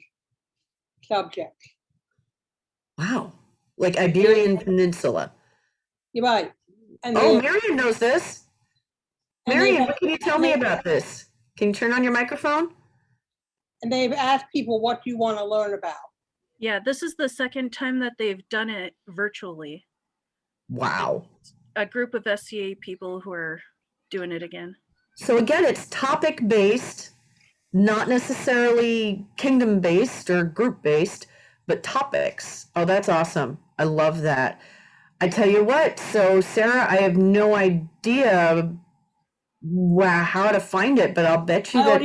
subjects. Wow. Like Iberian Peninsula. You're right. And Marion knows this. Marion, what can you tell me about this? Can you turn on your microphone? And they've asked people, what do you want to learn about? Yeah, this is the second time that they've done it virtually. Wow. A group of SCA people who are doing it again. So again, it's topic-based, not necessarily kingdom-based or group-based, but topics. Oh, that's awesome. I love that. I tell you what, so Sarah, I have no idea how to find it, but I'll bet you that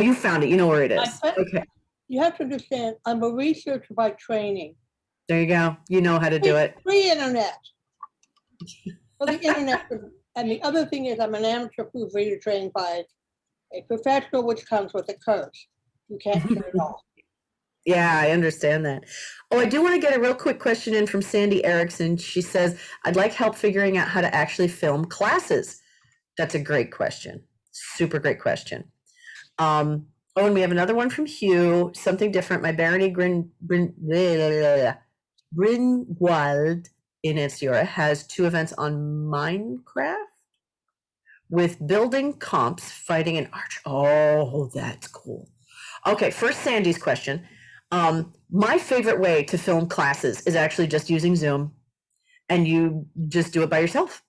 you found it. You know where it is. Okay. You have to understand, I'm a researcher by training. There you go. You know how to do it. Free internet. Well, the internet, And the other thing is I'm an amateur proofreader trained by a professional, which comes with a curse. You can't turn it off. Yeah, I understand that. Oh, I do want to get a real quick question in from Sandy Erickson. She says, I'd like help figuring out how to actually film classes. That's a great question. Super great question. Oh, and we have another one from Hugh, something different. My Barony Gringwald in Etsiora has 2 events on Minecraft with building comps, fighting an arch. Oh, that's cool. Okay, first Sandy's question. My favorite way to film classes is actually just using Zoom, and you just do it by yourself.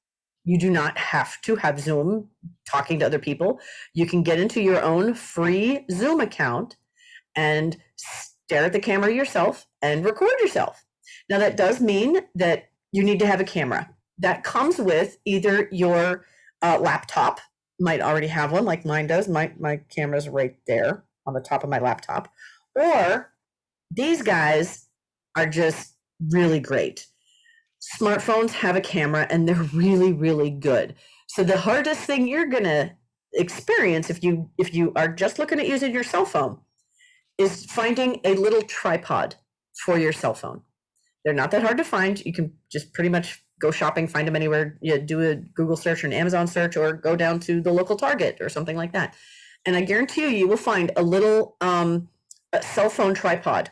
You do not have to have Zoom talking to other people. You can get into your own free Zoom account and stare at the camera yourself and record yourself. Now, that does mean that you need to have a camera. That comes with either your laptop, might already have one like mine does. My camera's right there on the top of my laptop. Or these guys are just really great. Smartphones have a camera and they're really, really good. So the hardest thing you're gonna experience if you are just looking at using your cell phone is finding a little tripod for your cell phone. They're not that hard to find. You can just pretty much go shopping, find them anywhere. You do a Google search or an Amazon search, or go down to the local Target or something like that. And I guarantee you will find a little a cell phone tripod.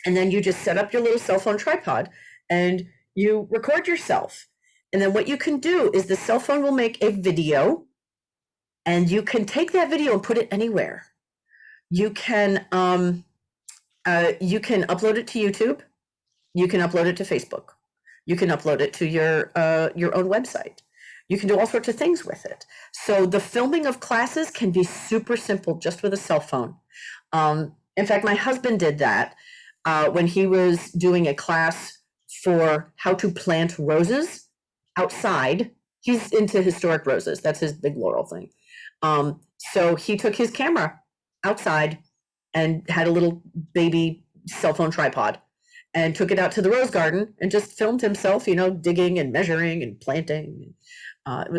And then you just set up your little cell phone tripod and you record yourself. And then what you can do is the cell phone will make a video, and you can take that video and put it anywhere. You can upload it to YouTube. You can upload it to Facebook. You can upload it to your own website. You can do all sorts of things with it. So the filming of classes can be super simple just with a cell phone. In fact, my husband did that when he was doing a class for how to plant roses outside. He's into historic roses. That's his big laurel thing. So he took his camera outside and had a little baby cell phone tripod and took it out to the rose garden and just filmed himself, digging and measuring and planting.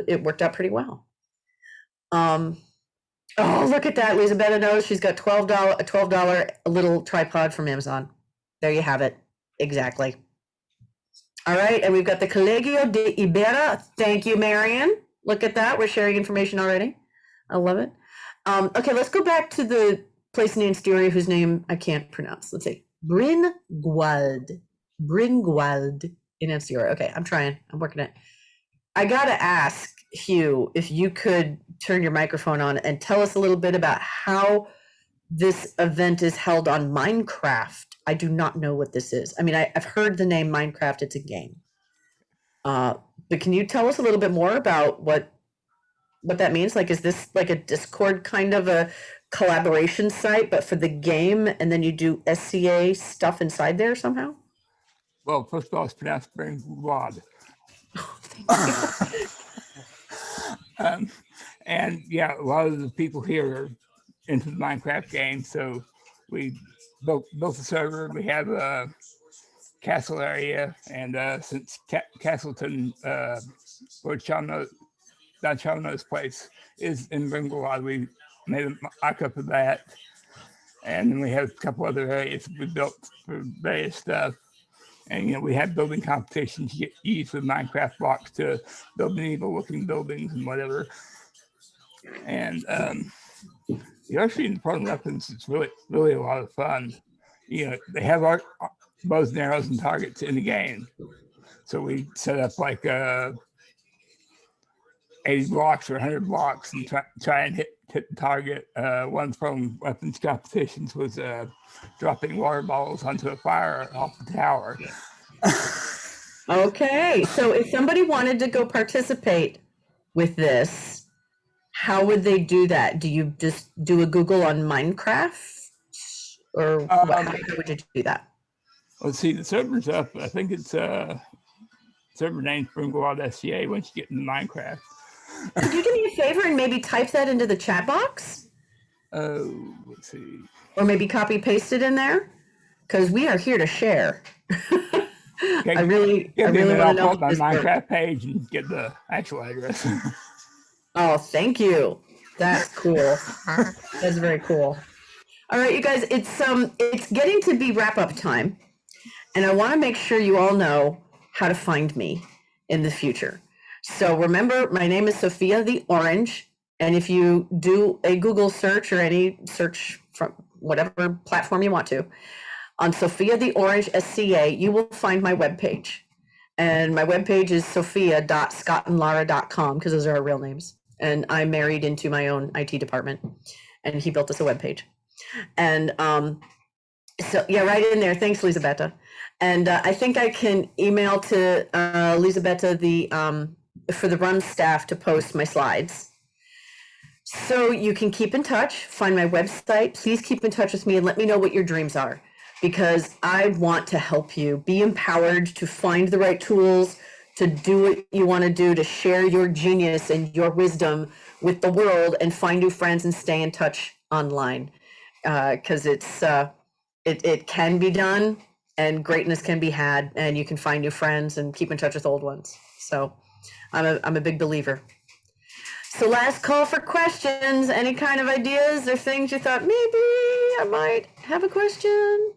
It worked out pretty well. Oh, look at that. Lisa Betta knows she's got a $12 little tripod from Amazon. There you have it. Exactly. All right. And we've got the Colegio de Ibera. Thank you, Marion. Look at that. We're sharing information already. I love it. Okay, let's go back to the place in the Interior whose name I can't pronounce. Let's see. Bringwald in Interior. Okay, I'm trying. I'm working it. I got to ask, Hugh, if you could turn your microphone on and tell us a little bit about how this event is held on Minecraft. I do not know what this is. I mean, I've heard the name Minecraft. It's a game. But can you tell us a little bit more about what that means? Like, is this like a Discord kind of a collaboration site, but for the game, and then you do eSCA stuff inside there somehow? Well, first of all, it's pronounced Bringwald. Oh, thank you. And yeah, a lot of the people here are into the Minecraft game, so we built a server. We have a castle area, and since Castleton, where Don Chalno's place is in Bringwald, we made a mock-up of that. And then we have a couple other areas we built for various stuff. And, we have building competitions. You use the Minecraft blocks to build medieval-looking buildings and whatever. And the archery and important weapons is really, really a lot of fun. They have bows and arrows and targets in the game. So we set up like 80 blocks or 100 blocks and try and hit the target. One from weapons competitions was dropping water bottles onto a fire off the tower. Okay, so if somebody wanted to go participate with this, how would they do that? Do you just do a Google on Minecraft, or how would you do that? Let's see, the server's up. I think it's server name Bringwald eSCA once you get into Minecraft. Could you do me a favor and maybe type that into the chat box? Oh, let's see. Or maybe copy paste it in there? Because we are here to share. Okay, I really give me a minute, want to I'll know pull how up my this works. Minecraft page and get the actual address. Oh, thank you. That's cool. That's very cool. All right, you guys, it's getting to be wrap up time, and I want to make sure you all know how to find me in the future. So remember, my name is Sophia the Orange, and if you do a Google search or any search from whatever platform you want to, on Sophia the Orange SCA, you will find my webpage. And my webpage is sophia.scottandlara.com because those are our real names. And I'm married into my own IT department, and he built us a webpage. And so, yeah, right in there. Thanks, Lisabetta. And I think I can email to Lisabetta for the run staff to post my slides. So you can keep in touch, find my website. Please keep in touch with me and let me know what your dreams are, because I want to help you be empowered to find the right tools, to do what you want to do, to share your genius and your wisdom with the world and find new friends and stay in touch online. Because it can be done and greatness can be had, and you can find new friends and keep in touch with old ones. So I'm a big believer. So last call for questions. Any kind of ideas or things you thought maybe I might have a question?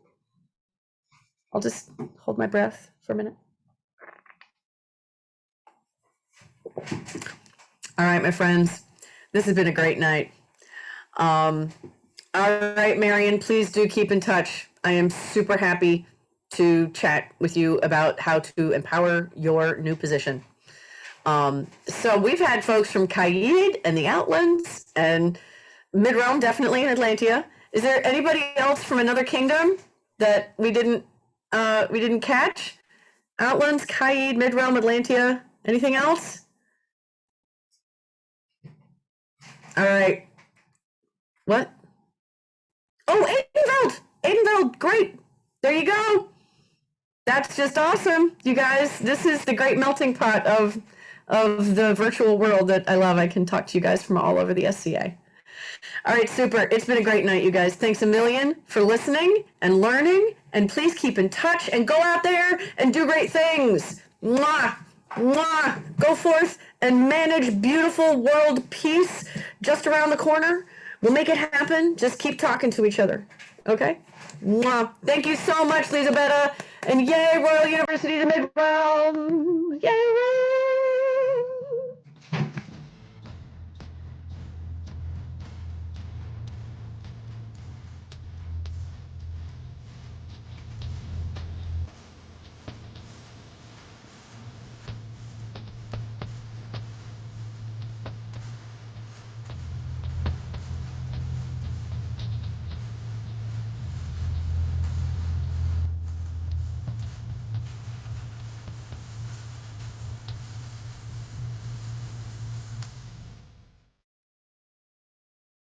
I'll just hold my breath for a minute. All right, my friends, this has been a great night. All right, Marion, please do keep in touch. I am super happy to chat with you about how to empower your new position. So we've had folks from Kaid and the Outlands and Mid-Realm, definitely in Atlantia. Is there anybody else from another kingdom that we didn't catch? Outlands, Kaid, Mid-Realm, Atlantia. Anything else? All right. What? Oh, Aidenveld! Aidenveld, great. There you go. That's just awesome, you guys. This is the great melting pot of the virtual world that I love. I can talk to you guys from all over the SCA. All right, super. It's been a great night, you guys. Thanks a million for listening and learning. And please keep in touch and go out there and do great things. Mwah! Mwah! Go forth and manage beautiful world peace just around the corner. We'll make it happen. Just keep talking to each other. Okay? Mwah. Thank you so much, Lisabetta. And yay, Royal University of Mid-Realm. Yay, Royal